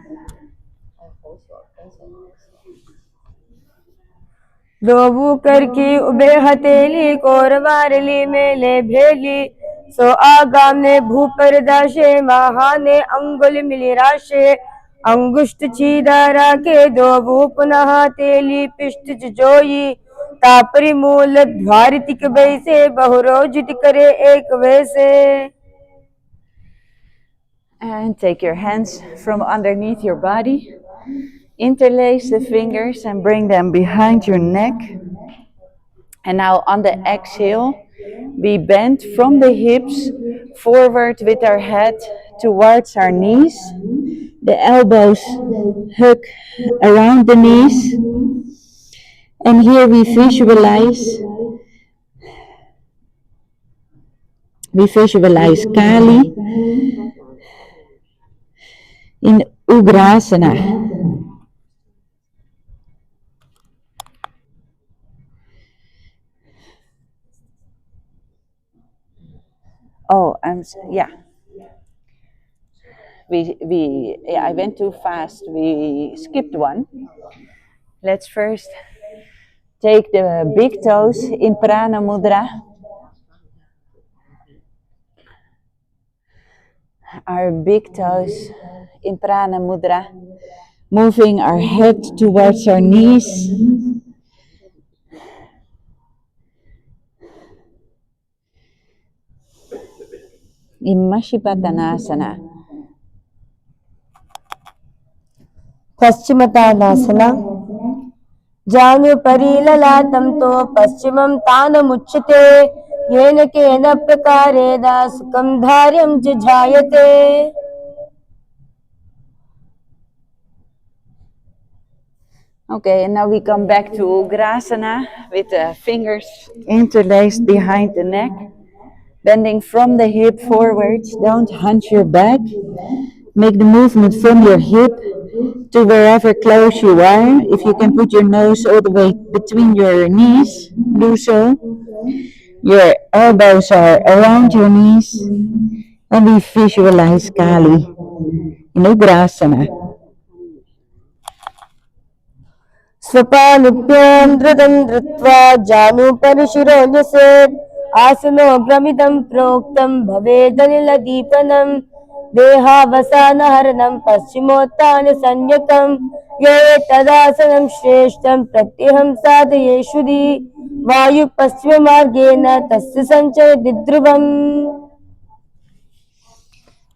दोबू करके ube हथेली कोरवारली मेले भेली सो आगाम ने भूपर दाशे महाने अंगुल मिली राशे अंगुष्ठ छीदारा के दोबू पुनः तेली पिष्ट जोई तापरी मूल ध्वारितिक वैसे बहुरोजित करे एक वैसे. and take your hands from underneath your body. Interlace the fingers and bring them behind your neck. And now on the exhale, we bend from the hips forward with our head towards our knees. The elbows hug around the knees. And here we visualize Kali in Ugrasana. Oh, yeah. I went too fast. We skipped one. Let's first take the big toes in Prana Mudra. Our big toes in Prana Mudra. Moving our head towards our knees. In Mashipatanasana. पश्चिमतानासना जानु परिललातं तो पश्चिमं तानमुच्यते येन केन प्रकारेण सुखं धार्यं च जायते. Okay, and now we come back to Ugrasana with the fingers interlaced behind the neck. Bending from the hip forwards, don't hunch your back. Make the movement from your hip to wherever close you are. If you can put your nose all the way between your knees, do so. Your elbows are around your knees. And we visualize Kali in Ugrasana. स्वपानुभ्यां धृतं धृत्वा जानु परिशिरो न्यसेत् आसनो ग्रमिदं प्रोक्तं भवेदनिलदीपनं देहावसानहरणं पश्चिमोत्तान संज्ञकं ये तदासनं श्रेष्ठं प्रत्यहं साधयेषु दी वायु पश्चिममार्गेण तस्य संचरति ध्रुवम्.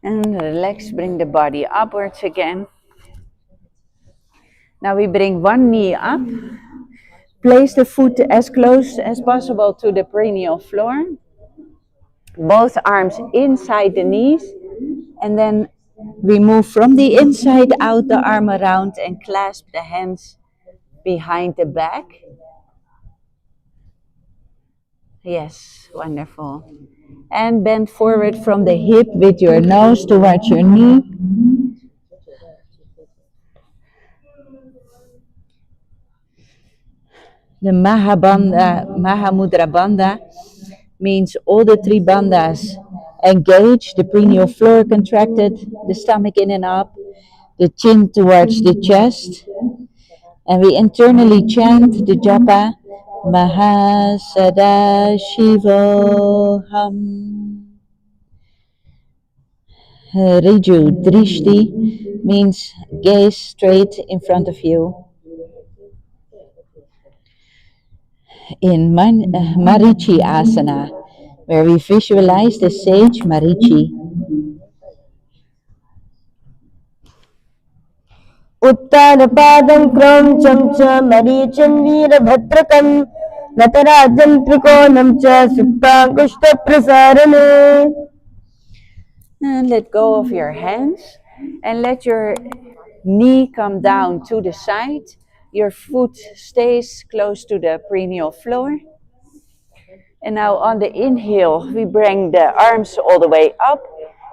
And relax, bring the body upwards again. Now we bring one knee up. Place the foot as close as possible to the perineal floor. Both arms inside the knees. And then we move from the inside out the arm around and clasp the hands behind the back. Yes, wonderful. And bend forward from the hip with your nose towards your knee. The Mahamudra Bandha means all the three bandhas engaged, the perineal floor contracted, the stomach in and up, the chin towards the chest. And we internally chant the japa, Mahaparamashivoham. Riju Drishti means gaze straight in front of you. In Marichi Asana, where we visualize the sage Marichi. उत्तानपादं क्रौञ्चं च मरीचं वीरभद्रकं नटराजं त्रिकोणं च सुप्ताङ्गुष्ठप्रसारणे. And let go of your hands and let your knee come down to the side. Your foot stays close to the perineal floor. And now on the inhale, we bring the arms all the way up.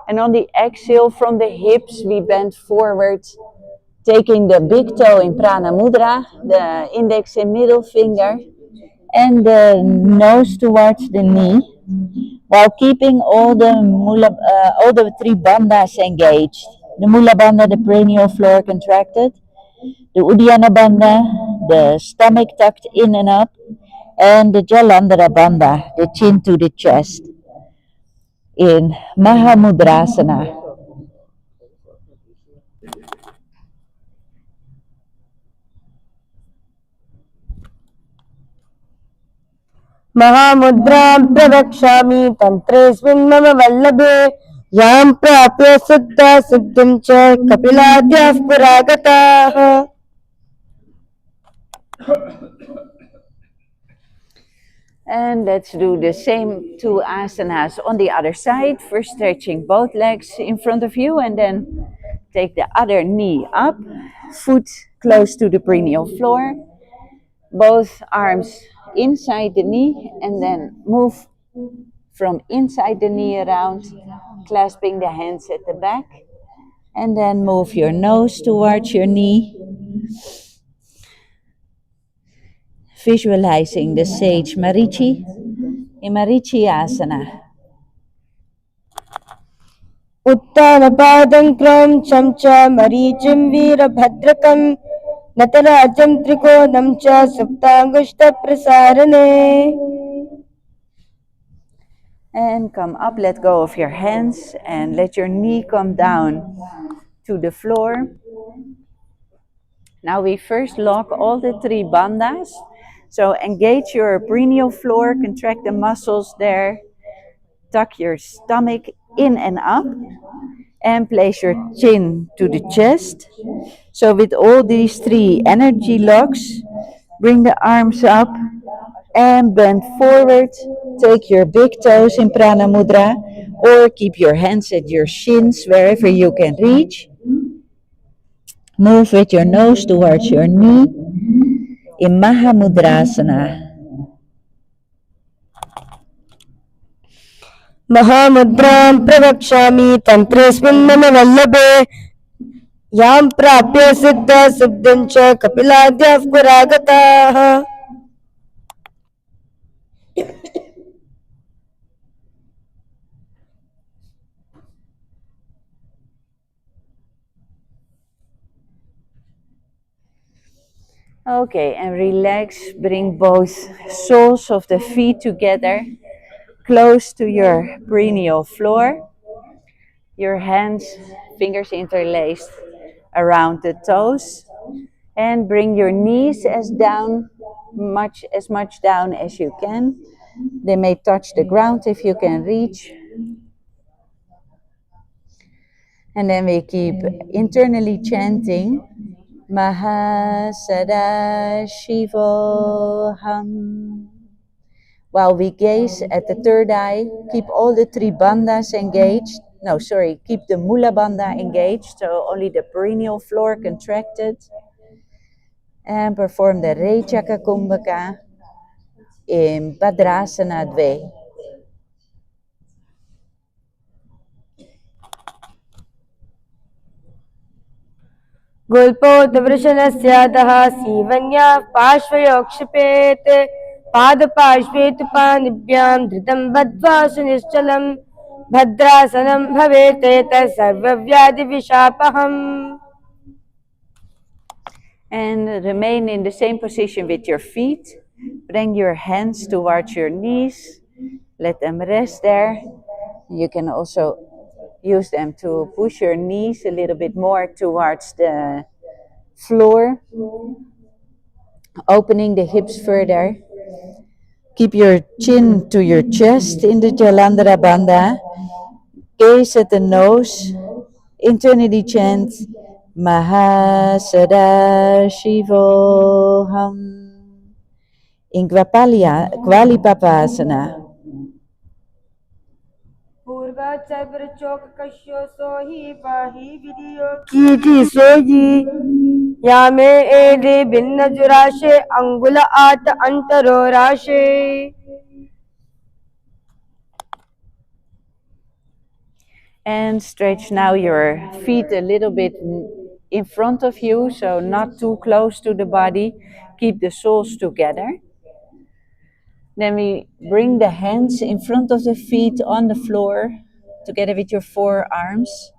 And on the exhale, from the hips, we bend forward, taking the big toe in Prana Mudra, the index and middle finger, And the nose towards the knee, while keeping all the three bandhas engaged. The Mula Bandha, the cranial floor contracted. The Uddiyana Bandha, the stomach tucked in and up. And the Jalandhara Bandha, the chin to the chest. In Mahamudrasana. महामुद्रां प्रवक्ष्यामि तन्त्रेऽस्मिन् मम वल्लभे यां प्राप्य सिद्धा सिद्धिं च कपिलाद्याः पुरागताः. And let's do the same two asanas on the other side. First stretching both legs in front of you and then take the other knee up, foot close to the perineal floor, both arms inside the knee and then move from inside the knee around, clasping the hands at the back, and then move your nose towards your knee. Visualizing the sage Marichi in Marichi Asana. उत्तानपादं क्रौञ्चं च मरीचिं वीरभद्रकं नटराजं त्रिकोणं च सुप्ताङ्गुष्ठप्रसारणे. And come up, let go of your hands and let your knee come down to the floor. Now we first lock all the three bandhas. So engage your perineal floor, contract the muscles there, tuck your stomach in and up, and place your chin to the chest. So with all these three energy locks, bring the arms up and bend forward. Take your big toes in Prana Mudra or keep your hands at your shins wherever you can reach. Move with your nose towards your knee in Mahamudrasana. महामुद्रां प्रवक्ष्यामि तन्त्रेऽस्मिन् मम वल्लभे यां प्राप्य सिद्धा सिद्धिं च कपिलाद्याः पुरागताः. Okay, and relax. Bring both soles of the feet together, close to your perineal floor. Your hands, fingers interlaced around the toes. And bring your knees as much down as you can. They may touch the ground if you can reach. And then we keep internally chanting MahaParamashivoham. While we gaze at the third eye, keep all the three bandhas engaged. No, sorry, keep the Mula Bandha engaged, so only the perineal floor contracted. And perform the Rechaka Kumbhaka in Bhadrasana Dve. गुल्पोद्वृषणस्यादः सीवन्याः पार्श्वयोः क्षिपेत् पादपार्श्वे तु पाणिभ्यां धृतं बद्ध्वा सुनिश्चलं भद्रासनं भवेत् तत् सर्वव्याधिविशापहम्. And remain in the same position with your feet. Bring your hands towards your knees. Let them rest there. You can also use them to push your knees a little bit more towards the floor. Opening the hips further. Keep your chin to your chest in the Jalandhara Bandha. Gaze at the nose. Internally chant Mahasadaशिवोऽहम् in Kvalipapasana. कीटी सोई यामे एदे भिन्न जुराशे अंगुल आत अंतरो राशे. And stretch now your feet a little bit in front of you, so not too close to the body. Keep the soles together. Then we bring the hands in front of the feet on the floor, together with your forearms.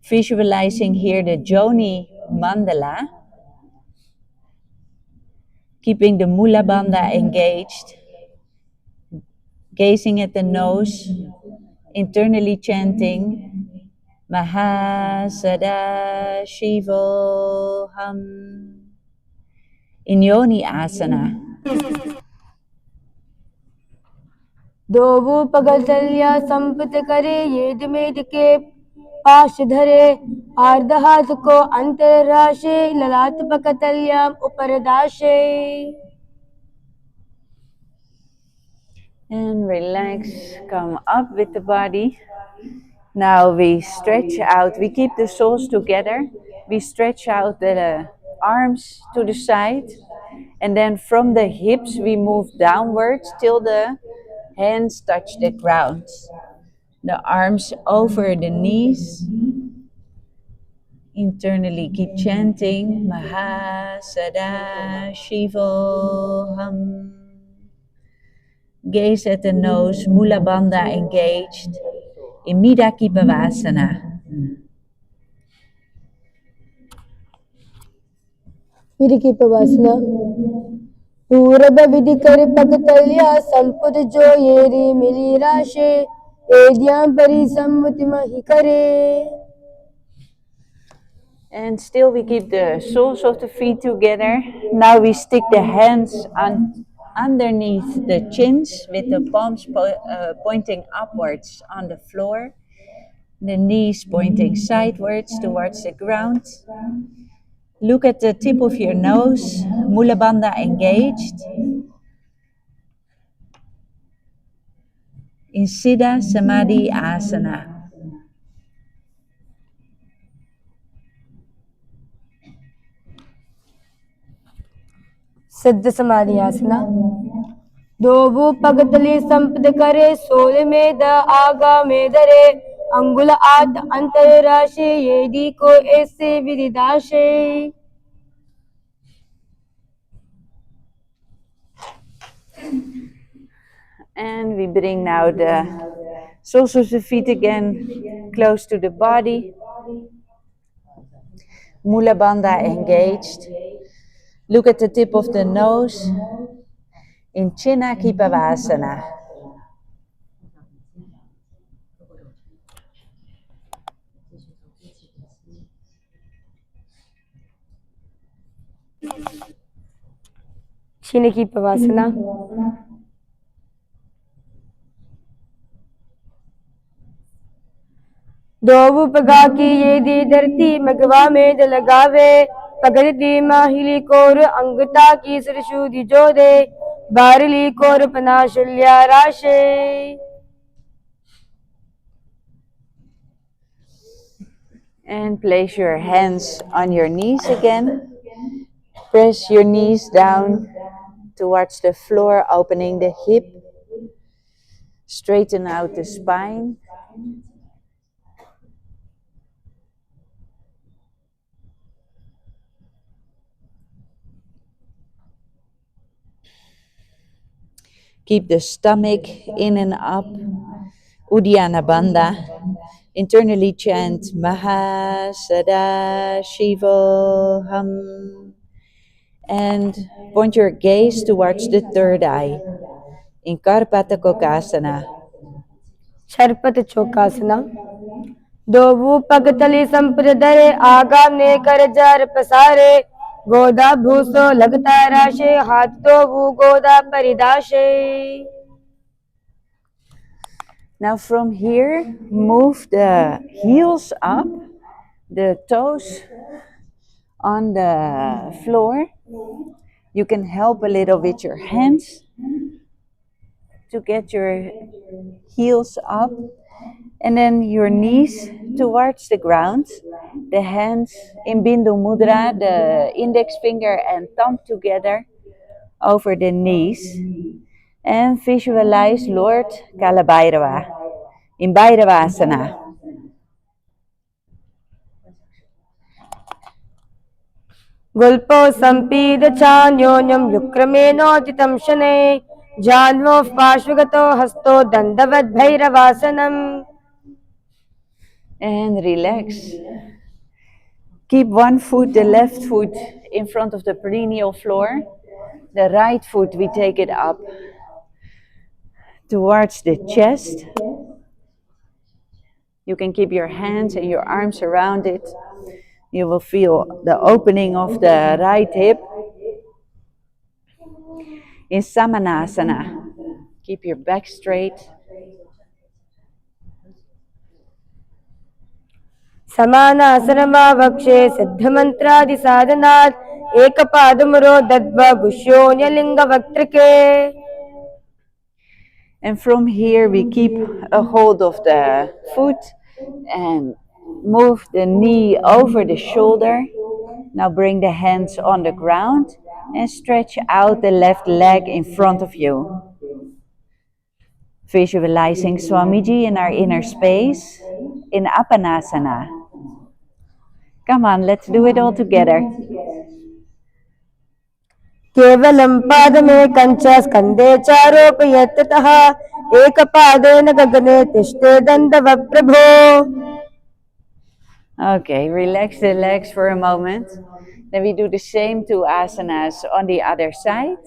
Visualizing here the Joni mandala. Keeping the Mula Bandha engaged. Gazing at the nose. Internally chanting MahaParamashivoham in Yoni Asana. दोवु पगतल्या Sampat करे येद मेद के पाश धरे आर्ध हाथ को अंतरराशे ललाट पकतल्या उपरदाशे. And relax, come up with the body. Now we stretch out, we keep the soles together. We stretch out the arms to the side. And then from the hips we move downwards till the hands touch the ground. The arms over the knees. Internally keep chanting Mahasada-shivoham. Gaze at the nose, Mula Bandha engaged. In Midha Kipavasana. Midha Kipavasana. पूरब विधि कर पगतल्या संपुत जो येरी मिली राशे एदियां परी सम्मति महि करे. And still we keep the soles of the feet together. Now we stick the hands underneath the chins with the palms pointing upwards on the floor. The knees pointing sidewards towards the ground. Look at the tip of your nose, Mula Bandha engaged. In Siddha Samadhi Asana. सिद्ध समाधि आसना. दोवु पगतली संपद करे soul में the आगा में दरे अंगुल आद अंतर राशि येदी को ऐसे विदिदाशे. And we bring now the soles of the feet again close to the body. Mula Bandha engaged. Look at the tip of the nose in Chinna Kipavasana. Chinna Kipavasana. दोवु पगा की ये दी धरती मगवा में द लगावे पगड़ दी माहिली कोर अंगता की सरशुदी जो दे बारली core पनाशल्या राशे. And place your hands on your knees again. Press your knees down towards the floor, opening the hip. Straighten out the spine. Keep the stomach in and up. Uddiyana Bandha. Internally chant Mahasada-shivoham. And point your gaze towards the third eye. In Karpata Kokasana. Sharpat Chokasana. दोवु पगतली संपद दरे आगा ने कर jar पसारे गोदा भूसो लगता राशे हाथ दोवु गोदा परिदाशे. Now from here, move the heels up, the toes on the floor. You can help a little with your hands to get your heels up. And then your knees towards the ground. The hands in Bindu Mudra, the index finger and thumb together over the knees. And visualize Lord Kalabhairava in Bhairavasana. Gulpo sampida chanyonyam yukrame notitam shane जान्वोः पार्श्वगतो हस्तो दण्डवद्भैरवासनम्. And relax. Keep one foot, the left foot, in front of the perineal floor. The right foot, we take it up towards the chest. You can keep your hands and your arms around it. You will feel the opening of the right hip. In Samanasana, keep your back straight. समानासनमावक्षे सिद्धमन्त्रादिसाधनात् एकपादमुरो दद्वा गुह्योऽन्यलिङ्गवक्त्रके. And from here we keep a hold of the foot and move the knee over the shoulder. Now bring the hands on the ground and stretch out the left leg in front of you. Visualizing Swamiji in our inner space in Apanasana. Come on, let's do it all together. केवलं पादमेकं च स्कन्धे चारोपयत् ततः एकपादेन गगने तिष्ठे दण्डवप्रभो. Okay, relax the legs for a moment. Then we do the same two asanas on the other side.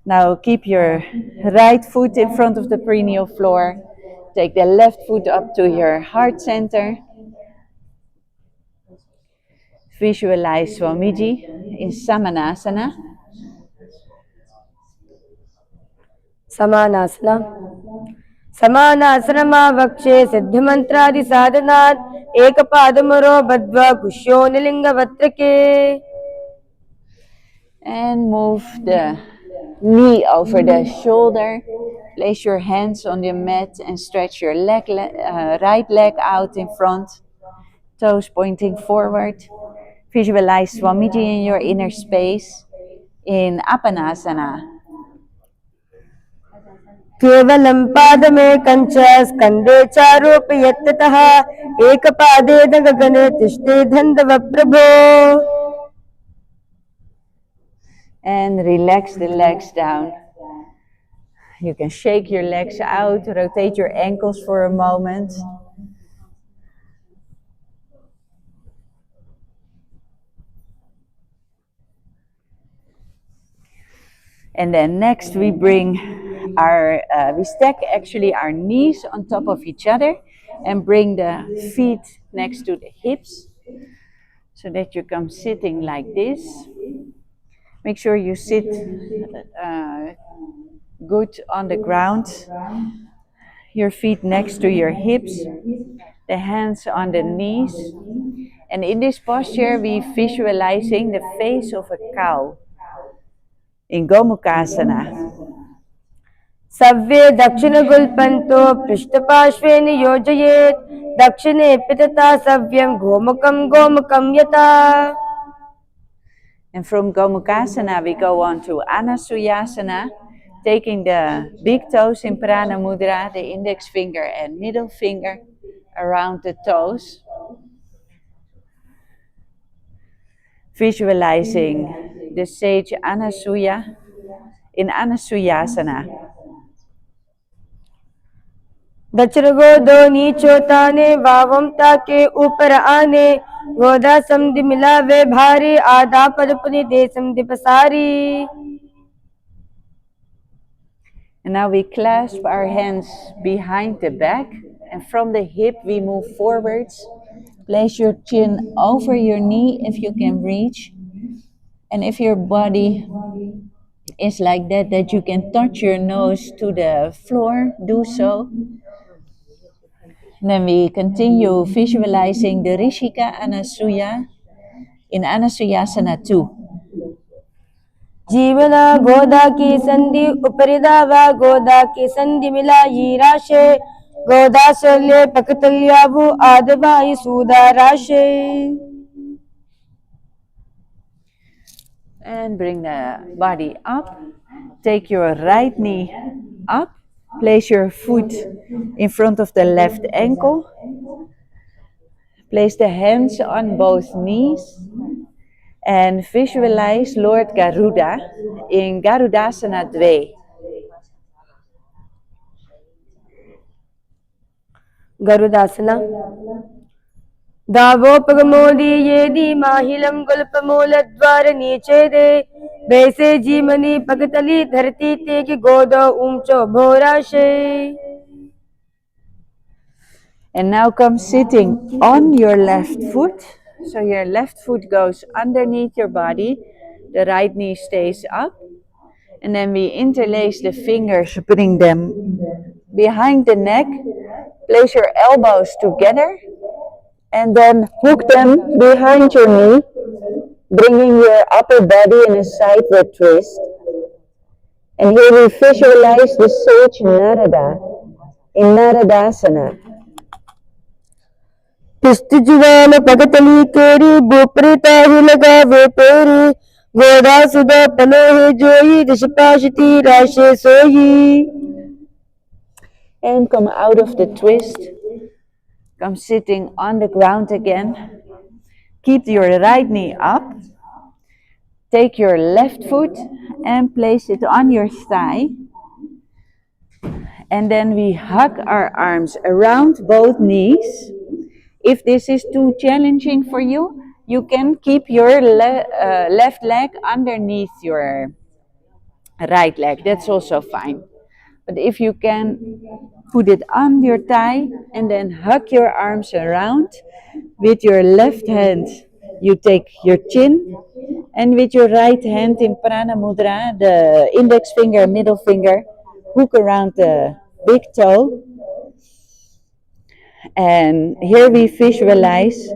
Now keep your right foot in front of the perineal floor. Take the left foot up to your heart center. Visualize Swamiji in Samanasana. समानासना समानासनमावक्षे सिद्धमन्त्रादिसाधनात् एकपादमुरो बद्ध्वा गुह्योऽन्यलिङ्गवक्त्रके. And move the knee over the shoulder. Place your hands on the mat and stretch your right leg out in front. Toes pointing forward. Visualize Swamiji in your inner space in Apanasana. केवलं पादमेकं च स्कन्धे चारोपयत् ततः एकपादेन गगने तिष्ठे दण्डवप्रभो. And relax the legs down. You can shake your legs out, rotate your ankles for a moment. And then next we we stack actually our knees on top of each other and bring the feet next to the hips so that you come sitting like this. Make sure you sit good on the ground. Your feet next to your hips, the hands on the knees. And in this posture, we visualizing the face of a cow in Gomukhasana. सव्ये दक्षिणगुल्पन्तो पृष्ठपार्श्वे नियोजयेत् दक्षिणे पितता सव्यं गोमुखं गोमुखं यथा. And from Gomukhasana, we go on to Anasuyasana, taking the big toes in Prana Mudra, the index finger and middle finger around the toes. Visualizing the sage Anasuya in Anasuyasana. दक्षिण गोदो नीचो ताने वावम ताके ऊपर आने गोदा समधि मिलावे भारी आधा पद पुनि दे समधि पसारी. And now we clasp our hands behind the back, and from the hip we move forwards. Place your chin over your knee if you can reach. And if your body is like that you can touch your nose to the floor, do so. Then we continue visualizing the Rishika Anasuya in Anasuyasana 2. जीवना गोदा की संधि उपरिदावा गोदा की संधि मिलाई राशे गोदा शल्य पकतल्यावु आदवाई सूदा राशे. And bring the body up. Take your right knee up. Place your foot in front of the left ankle. Place the hands on both knees. And visualize Lord Garuda in Garudasana 2. Garudasana. दावोपगमोदी येदी माहिलम गुल्पमूलद्वार नीचेदे वैसे जीमनी पगतली धरती तेग गोदो ऊंचो भोराशे. And now come sitting on your left foot. So your left foot goes underneath your body. The right knee stays up. And then we interlace the fingers, bring them behind the neck. Place your elbows together. And then hook them behind your knee, bringing your upper body in a sideward twist. And here we visualize the sage Narada in Naradasana. पिष्टजुगान पगतली केरी बोपरिता ही लगा वे peri गोदा सुदा पनो है जोई दिशपाशती राशे सोई. And come out of the twist. Come sitting on the ground again. Keep your right knee up. Take your left foot and place it on your thigh. And then we hug our arms around both knees. If this is too challenging for you, you can keep your left leg underneath your right leg. That's also fine. But if you can, put it on your thigh and then hug your arms around. With your left hand, you take your chin. And with your right hand in Prana Mudra, the index finger, middle finger, hook around the big toe. And here we visualize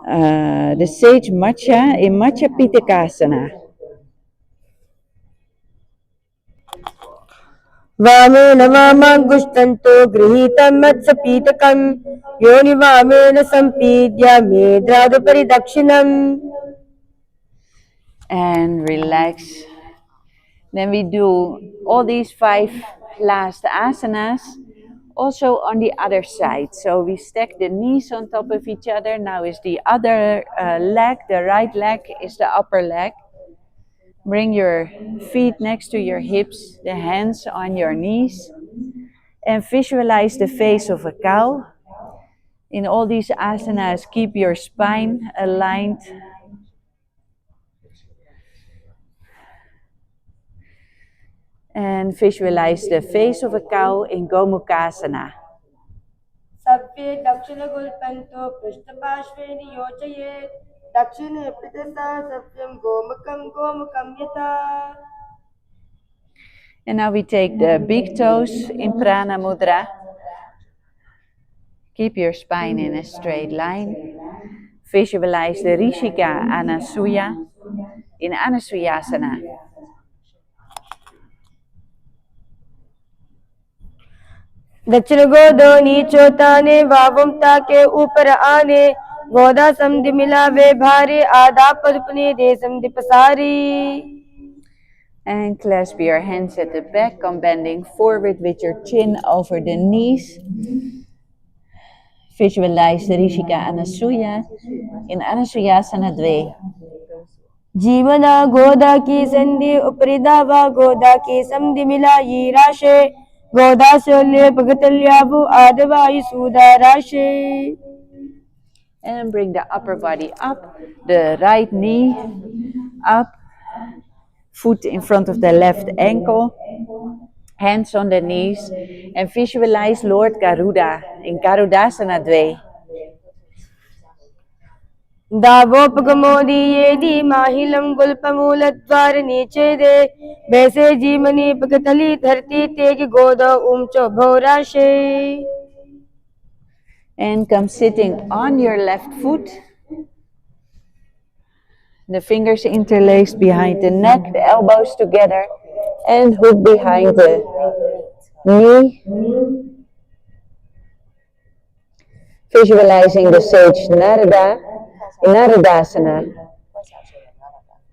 the sage matcha in Matcha Pitakasana. वामेन वामाङ्गुष्टन्तो गृहीतं मत्सपीतकं योनि वामेन सम्पीड्य मेद्रादुपरि दक्षिणम्. And relax. Then we do all these 5 last asanas also on the other side. So we stack the knees on top of each other. Now is the other leg, the right leg is the upper leg. Bring your feet next to your hips, the hands on your knees. And visualize the face of a cow. In all these asanas, keep your spine aligned. And visualize the face of a cow in Gomukhasana. सभ्ये दक्षिणगुल्पन्तो पृष्ठपार्श्वे नियोजयेत् दक्षिणे पितसा सभ्यं गोमुखं गोमुखं यथा. And now we take the big toes in Prana Mudra. Keep your spine in a straight line. Visualize the Rishika Anasuya in Anasuyasana. दक्षिण गोदो नीचो ताने वावम ताके ऊपर आने गोदा समधि मिलावे भारी आधा पदपने दे समधि पसारी. And clasp your hands at the back. Come bending forward with your chin over the knees. Visualize the Rishika Anasuya in Anasuyasana 2. जीवना गोदा की संधि ऊपरी दावा गोदा की समधि मिलाई राशे गोदा से पगतल्याबु आदवायु सुदा राशे. And bring the upper body up, the right knee up, foot in front of the left ankle, hands on the knees, and visualize Lord Garuda in Garudasana 2. दावोपगमोदी येदी माहिलम गुल्पमूलद्वार नीचे दे वैसे जीमनी पगतली धरती तेग गोदो ऊंचो भोराशे. And come sitting on your left foot. The fingers interlaced behind the neck, the elbows together, and hook behind the knee. Visualizing the sage Narada in Naradasana.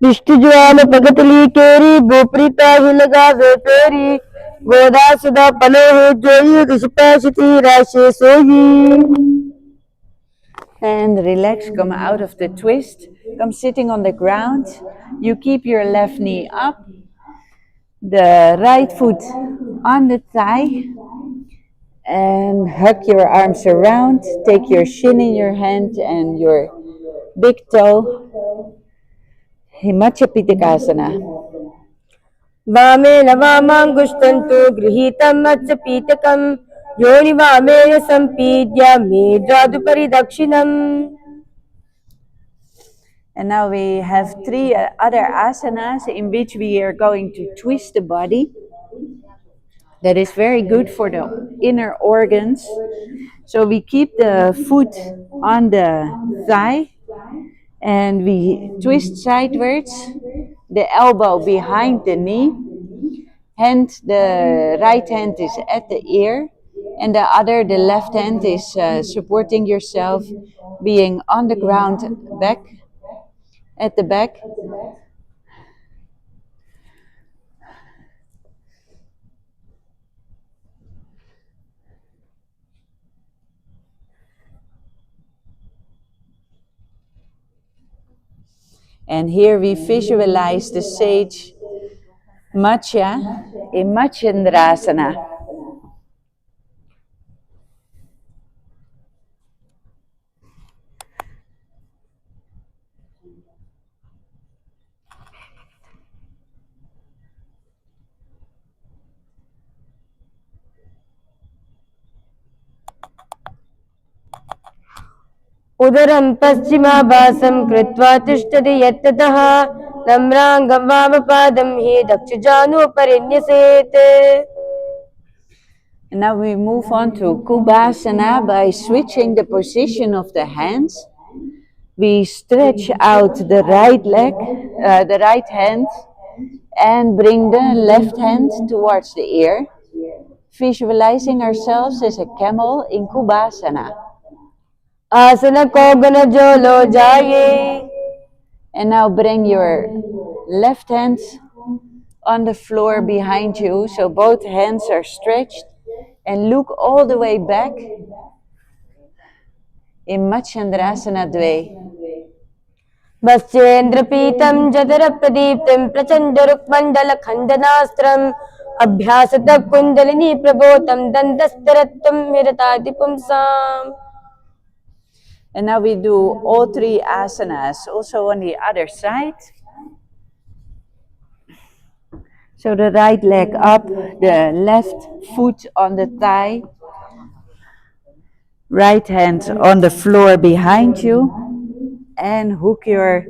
दिष्टज्वाल पगतली केरी बोपरिता ही लगा वे peri गोदा सुदा पलो है जोई दिशपाशती राशे सोई. And relax, come out of the twist. Come sitting on the ground. You keep your left knee up. The right foot on the thigh. And hug your arms around. Take your shin in your hand and your big toe. Himachapittakasana. वामेन वामाङ्गुष्ठन्तु गृहीतं मत्सपीतकं योनिवामेन सम्पीड्य मेढ्रादुपरि दक्षिणम्. And now we have three other asanas in which we are going to twist the body. That is very good for the inner organs. So we keep the foot on the thigh and we twist sideways, the elbow behind the knee, the right hand is at the ear, and the left hand is supporting yourself, being on the ground back, at the back. And here we visualize the sage Matsya in Matsyendrasana. उदरं पश्चिमाभासं कृत्वा तिष्ठति यत्ततः नम्राङ्गं वामपादं हि दक्षजानुपरिन्यसेत्. And now we move on to Kubhasana by switching the position of the hands. We stretch out the right leg, the right hand, and bring the left hand towards the ear, visualizing ourselves as a camel in Kubhasana. आसन को gun जो लो जाए. And now bring your left hand on the floor behind you, so both hands are stretched, and look all the way back in Matsyendrasana 2. वस्येन्द्रपीतं जठरप्रदीप्तं प्रचण्डरुक्मण्डलखण्डनास्त्रम् अभ्यासतः kundalini प्रबोधं दन्तस्तरत्वं विरताति पुंसाम्. And now we do all three asanas, also on the other side. So the right leg up, the left foot on the thigh, right hand on the floor behind you, and hook your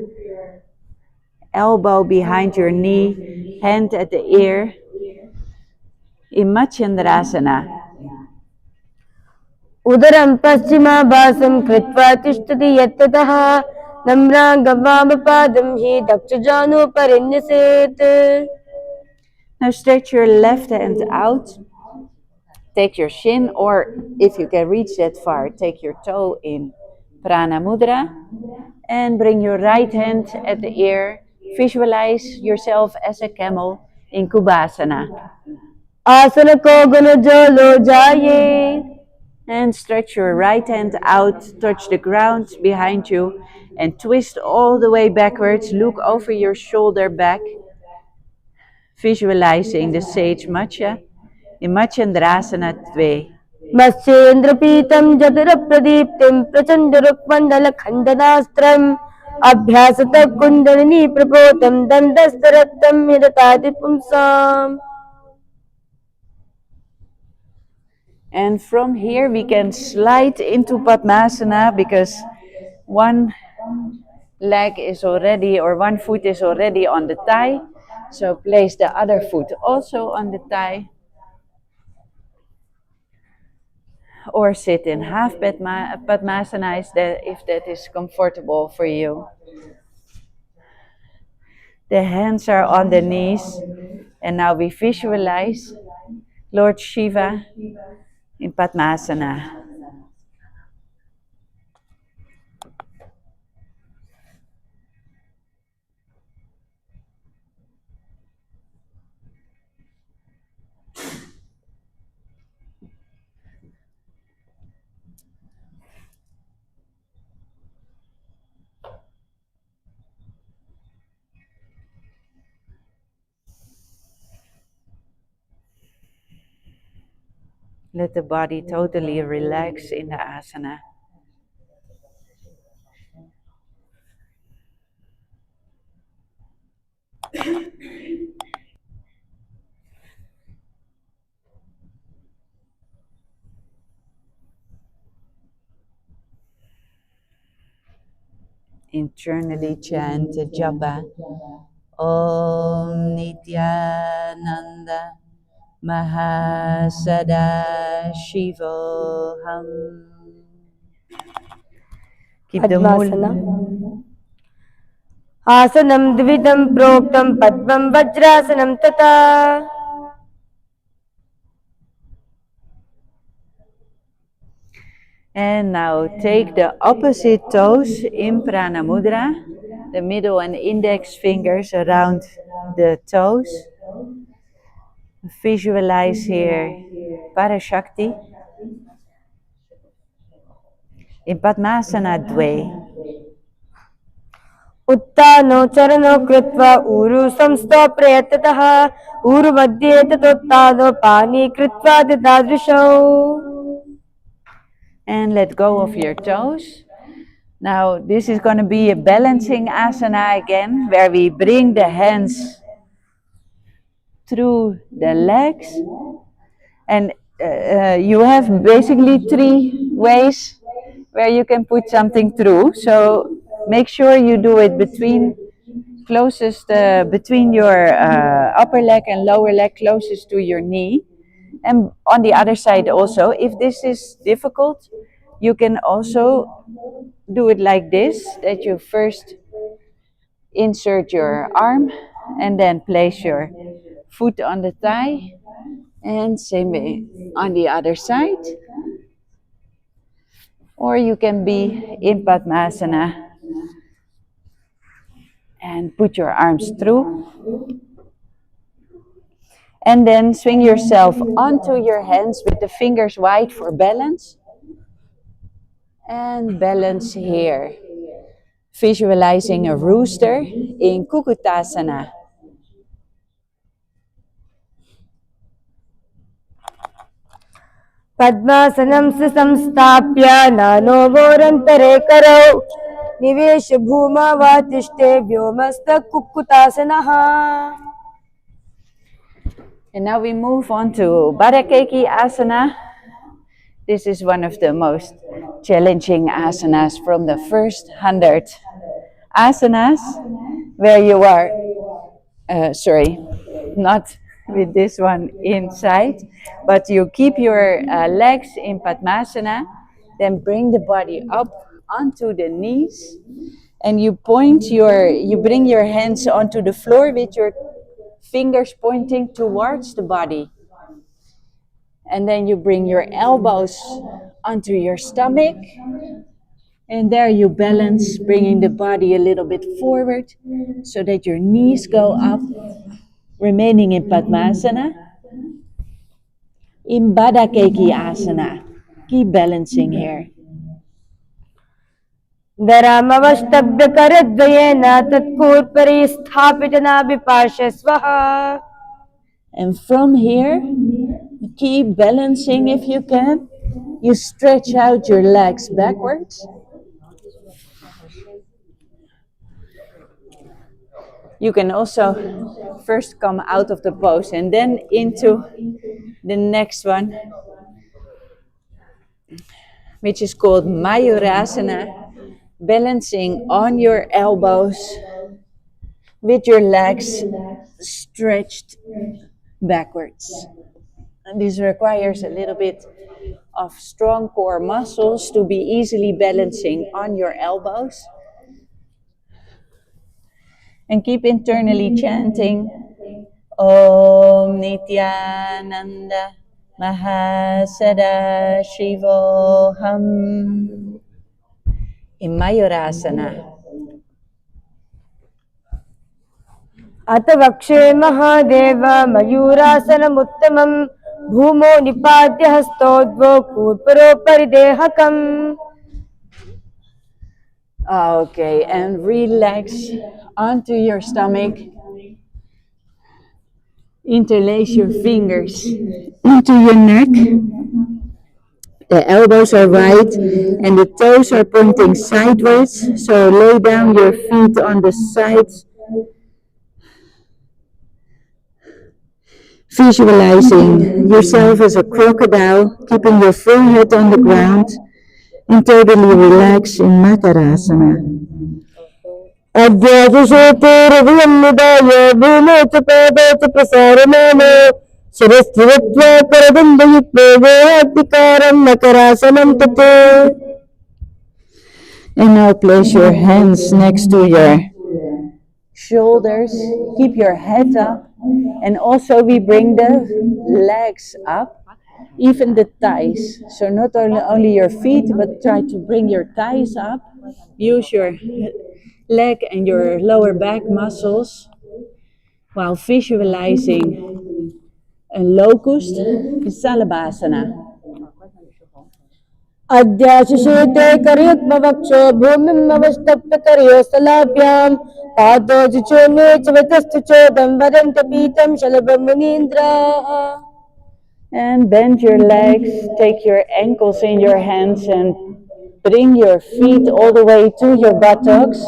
elbow behind your knee, hand at the ear, in Matsyendrasana. उदरं पश्चिमाभासं कृत्वा तिष्ठति यत्ततः नम्राङ्गं वामपादं हि दक्षजानुपरिन्यसेत्. Now stretch your left hand out. Take your shin, or if you can reach that far, take your toe in Prana Mudra. And bring your right hand at the ear. Visualize yourself as a camel in Kubhasana. आसन को gun जो लो जाए. And stretch your right hand out, touch the ground behind you, and twist all the way backwards. Look over your shoulder back, visualizing the sage Matsya in Matsyendrasana 2. मत्स्येन्द्रपीतं जठरप्रदीप्तिं प्रचण्डरुक्मण्डलखण्डनास्त्रम् अभ्यासतः kundalini प्रबोधं दन्तस्तरत्वं विरताति पुंसाम्. And from here we can slide into Padmasana because one leg is already, or one foot is already on the thigh. So place the other foot also on the thigh. Or sit in half Padmasana if that is comfortable for you. The hands are on the knees. And now we visualize Lord Shiva in Padmasana. Let the body totally relax in the asana. Internally chant the japa. Om Nithyananda Mahasada-shivoham. Keep the Padmasana. mula. आसनं द्विविधं प्रोक्तं पद्मं वज्रासनं तथा And now take the opposite toes in Prana Mudra, the middle and index fingers around the toes. Visualize here Parashakti in Padmasana Dve. उत्तानो चरणो कृत्वा ऊरु संस्थो प्रयततः ऊरु मध्ये ततोत्तानो पानी कृत्वा ददादृशौ. And let go of your toes. Now this is going to be a balancing asana again, where we bring the hands through the legs. And you have basically 3 ways where you can put something through. So make sure you do it between your upper leg and lower leg, closest to your knee. And on the other side also, if this is difficult, you can also do it like this, that you first insert your arm and then place your foot on the thigh, and same way on the other side. Or you can be in Padmasana and put your arms through. And then swing yourself onto your hands with the fingers wide for balance. And balance here. Visualizing a rooster in Kukutasana. पद्मासनं संस्थाप्य नानोवोरन्तरे करौ निवेश भूमा वातिष्ठे व्योमस्तकुक्कुटासनः. And now we move on to Baddha Asana. This is one of the most challenging asanas from the first 100 asanas, where you are, not with this one inside, but you keep your legs in Padmasana, then bring the body up onto the knees, and you bring your hands onto the floor with your fingers pointing towards the body. And then you bring your elbows onto your stomach. And there you balance, bringing the body a little bit forward so that your knees go up, remaining in Padmasana. In Baddha Asana, keep balancing here. धरामवष्टभ्य करद्वयेन तत्कूर्परि स्थापितनाभिपार्श्वः. And from here, keep balancing if you can. You stretch out your legs backwards. You can also first come out of the pose and then into the next one, which is called Mayurasana, balancing on your elbows with your legs stretched backwards. And this requires a little bit of strong core muscles to be easily balancing on your elbows. And keep internally chanting Om Nithyananda Mahasada-shivoham in Mayurasana. अथ वक्षे Mahadev मयूरासनमुत्तमं भूमो निपात्य हस्तोद्वो कूर्परोपरि देहकम्. Okay, and relax onto your stomach. Interlace your fingers into your neck. The elbows are wide and the toes are pointing sideways. So lay down your feet on the sides. Visualizing yourself as a crocodile, keeping your forehead on the ground and totally relax in MahaParamashiva. अद्याजुषेतेरवियन्निदाय भूमौ च पादौ च प्रसारमानो शिरस्थित्वा करदण्डयुग्मोऽधिकारं मकरासनं तत्. And now place your hands next to your shoulders. Keep your head up. And also we bring the legs up, even the thighs. So not only your feet, but try to bring your thighs up. Use your leg and your lower back muscles while visualizing a locust in Salabhasana. अद्याशुषेते करयुग्मवक्षो भूमिमवष्टप्तकरयोस्तलाभ्यां पादौ जुचोर्मे च वतस्तु चोदं वदन्त पीतं शलभं मुनीन्द्राः. And bend your legs, take your ankles in your hands and bring your feet all the way to your buttocks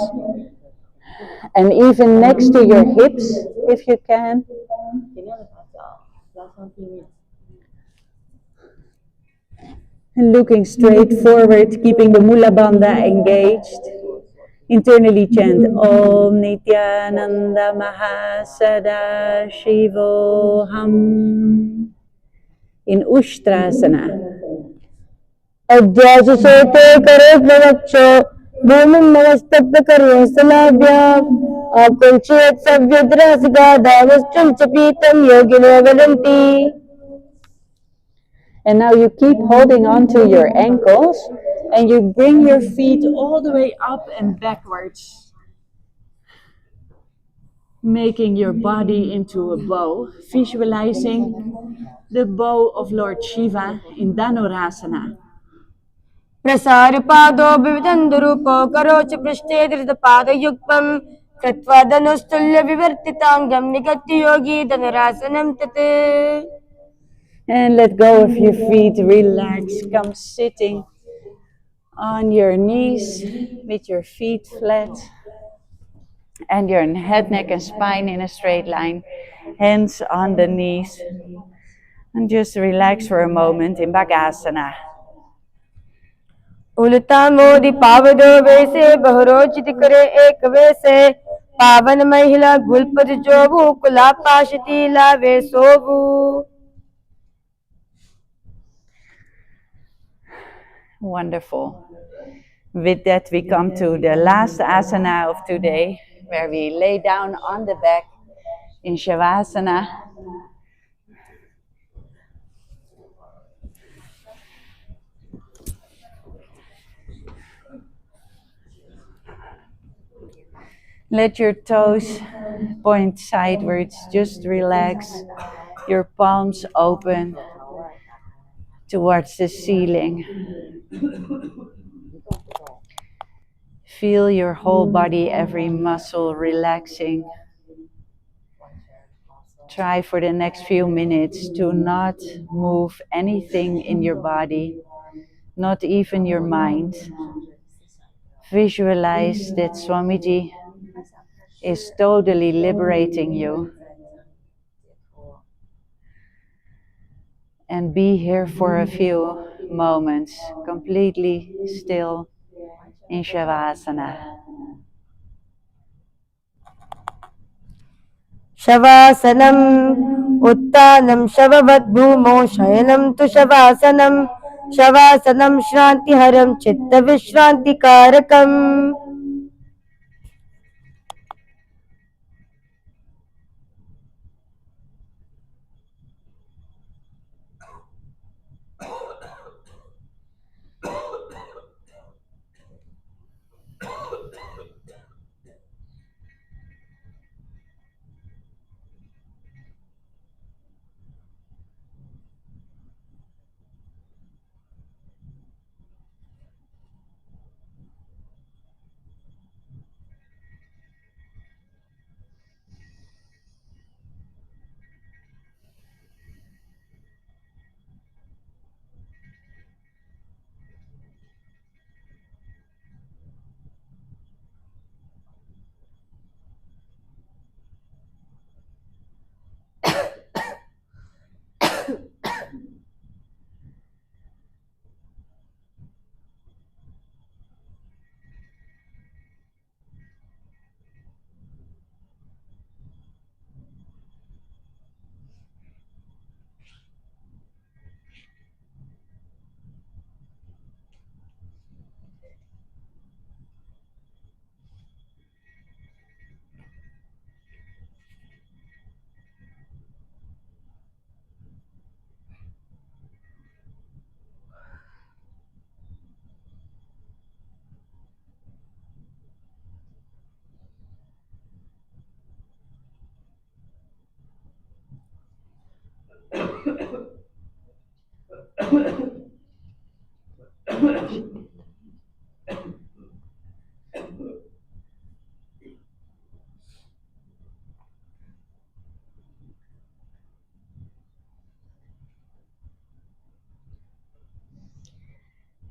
and even next to your hips if you can. And looking straight forward, keeping the Mula Bandha engaged. Internally chant Om Nithyananda Yoga in Ushtrasana. अद्याशुषेते करयुग्मवक्षो भूमिमवष्टप्तकरयोस्तलाभ्यां आकुंचयत् सव्यद्रहसिगादामश्चं च पीतं योगिनो वदन्ति. And now you keep holding on to your ankles and you bring your feet all the way up and backwards, making your body into a bow, visualizing the bow of Lord Shiva in Dhanurasana. प्रसारपादो विविधन्दरूपो करोच पृष्ठे धृतपादयुग्मं कृत्वा धनुस्तुल्यविवर्तिताङ्गं निगत्य योगी धनुरासनं तत्. And let go of your feet, relax, come sitting on your knees with your feet flat and your head, neck and spine in a straight line, hands on the knees. And just relax for a moment in Bhagasana. उलता Modi पावदो वैसे बहुरोचित करे एक वैसे पावन महिला गुलपत जोबू कुला पाशती लावे सोबू. Wonderful. With that, we come to the last asana of today, where we lay down on the back in Shavasana. Let your toes point sideways, just relax. Your palms open towards the ceiling. Feel your whole body, every muscle relaxing. Try for the next few minutes to not move anything in your body, not even your mind. Visualize that Swamiji is totally liberating you. And be here for a few moments, completely still in Shavasana. शवासनम् उत्तानं शववद्भूमौ शयनं तु शवासनं शवासनं श्रान्तिहरं चित्तविश्रान्तिकारकम्.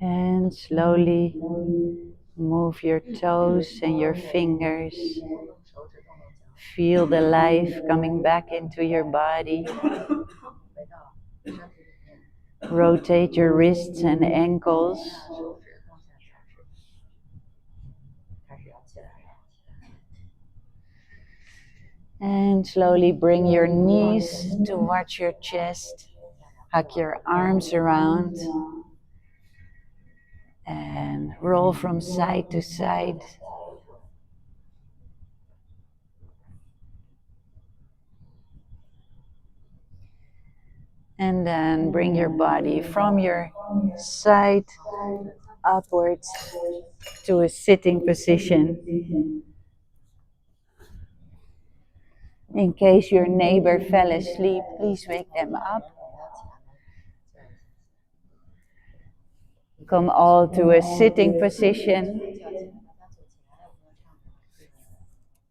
And slowly move your toes and your fingers. Feel the life coming back into your body. Rotate your wrists and ankles. And slowly bring your knees towards your chest. Hug your arms around. And roll from side to side. And then bring your body from your side upwards to a sitting position. In case your neighbor fell asleep, please wake them up. Come all to a sitting position.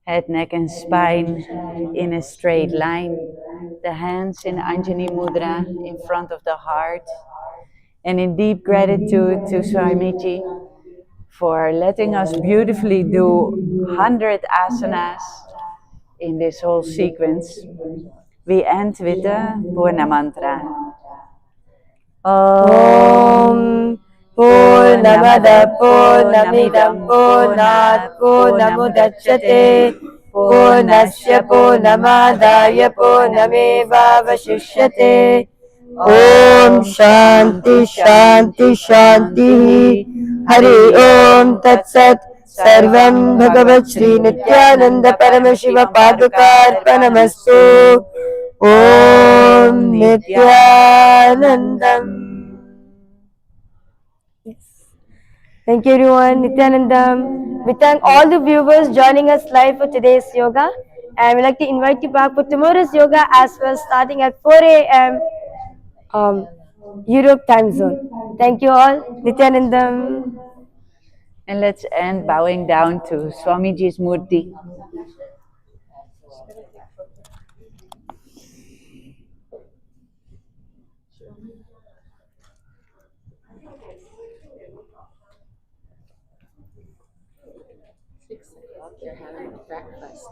Head, neck and spine in a straight line. The hands in Anjani Mudra in front of the heart. And in deep gratitude to Swamiji for letting us beautifully do 100 asanas in this whole sequence. We end with the Purna Mantra. Om Purnamada Purnamidam Purnat Purnamudachyate Purnasya Purnamadaya Purnameva Vashishyate. Om Shanti Shanti Shanti. Hari Om Tat Sat. Sarvam Bhagavat Shri Nithyananda Paramashiva Padukar Panamastu. Om Nithyanandam. Thank you everyone, Nithyanandam. We thank all the viewers joining us live for today's yoga. And we'd like to invite you back for tomorrow's yoga as well, starting at 4 a.m. Europe time zone. Thank you all, Nithyanandam. And let's end bowing down to Swamiji's Murti. They're having breakfast.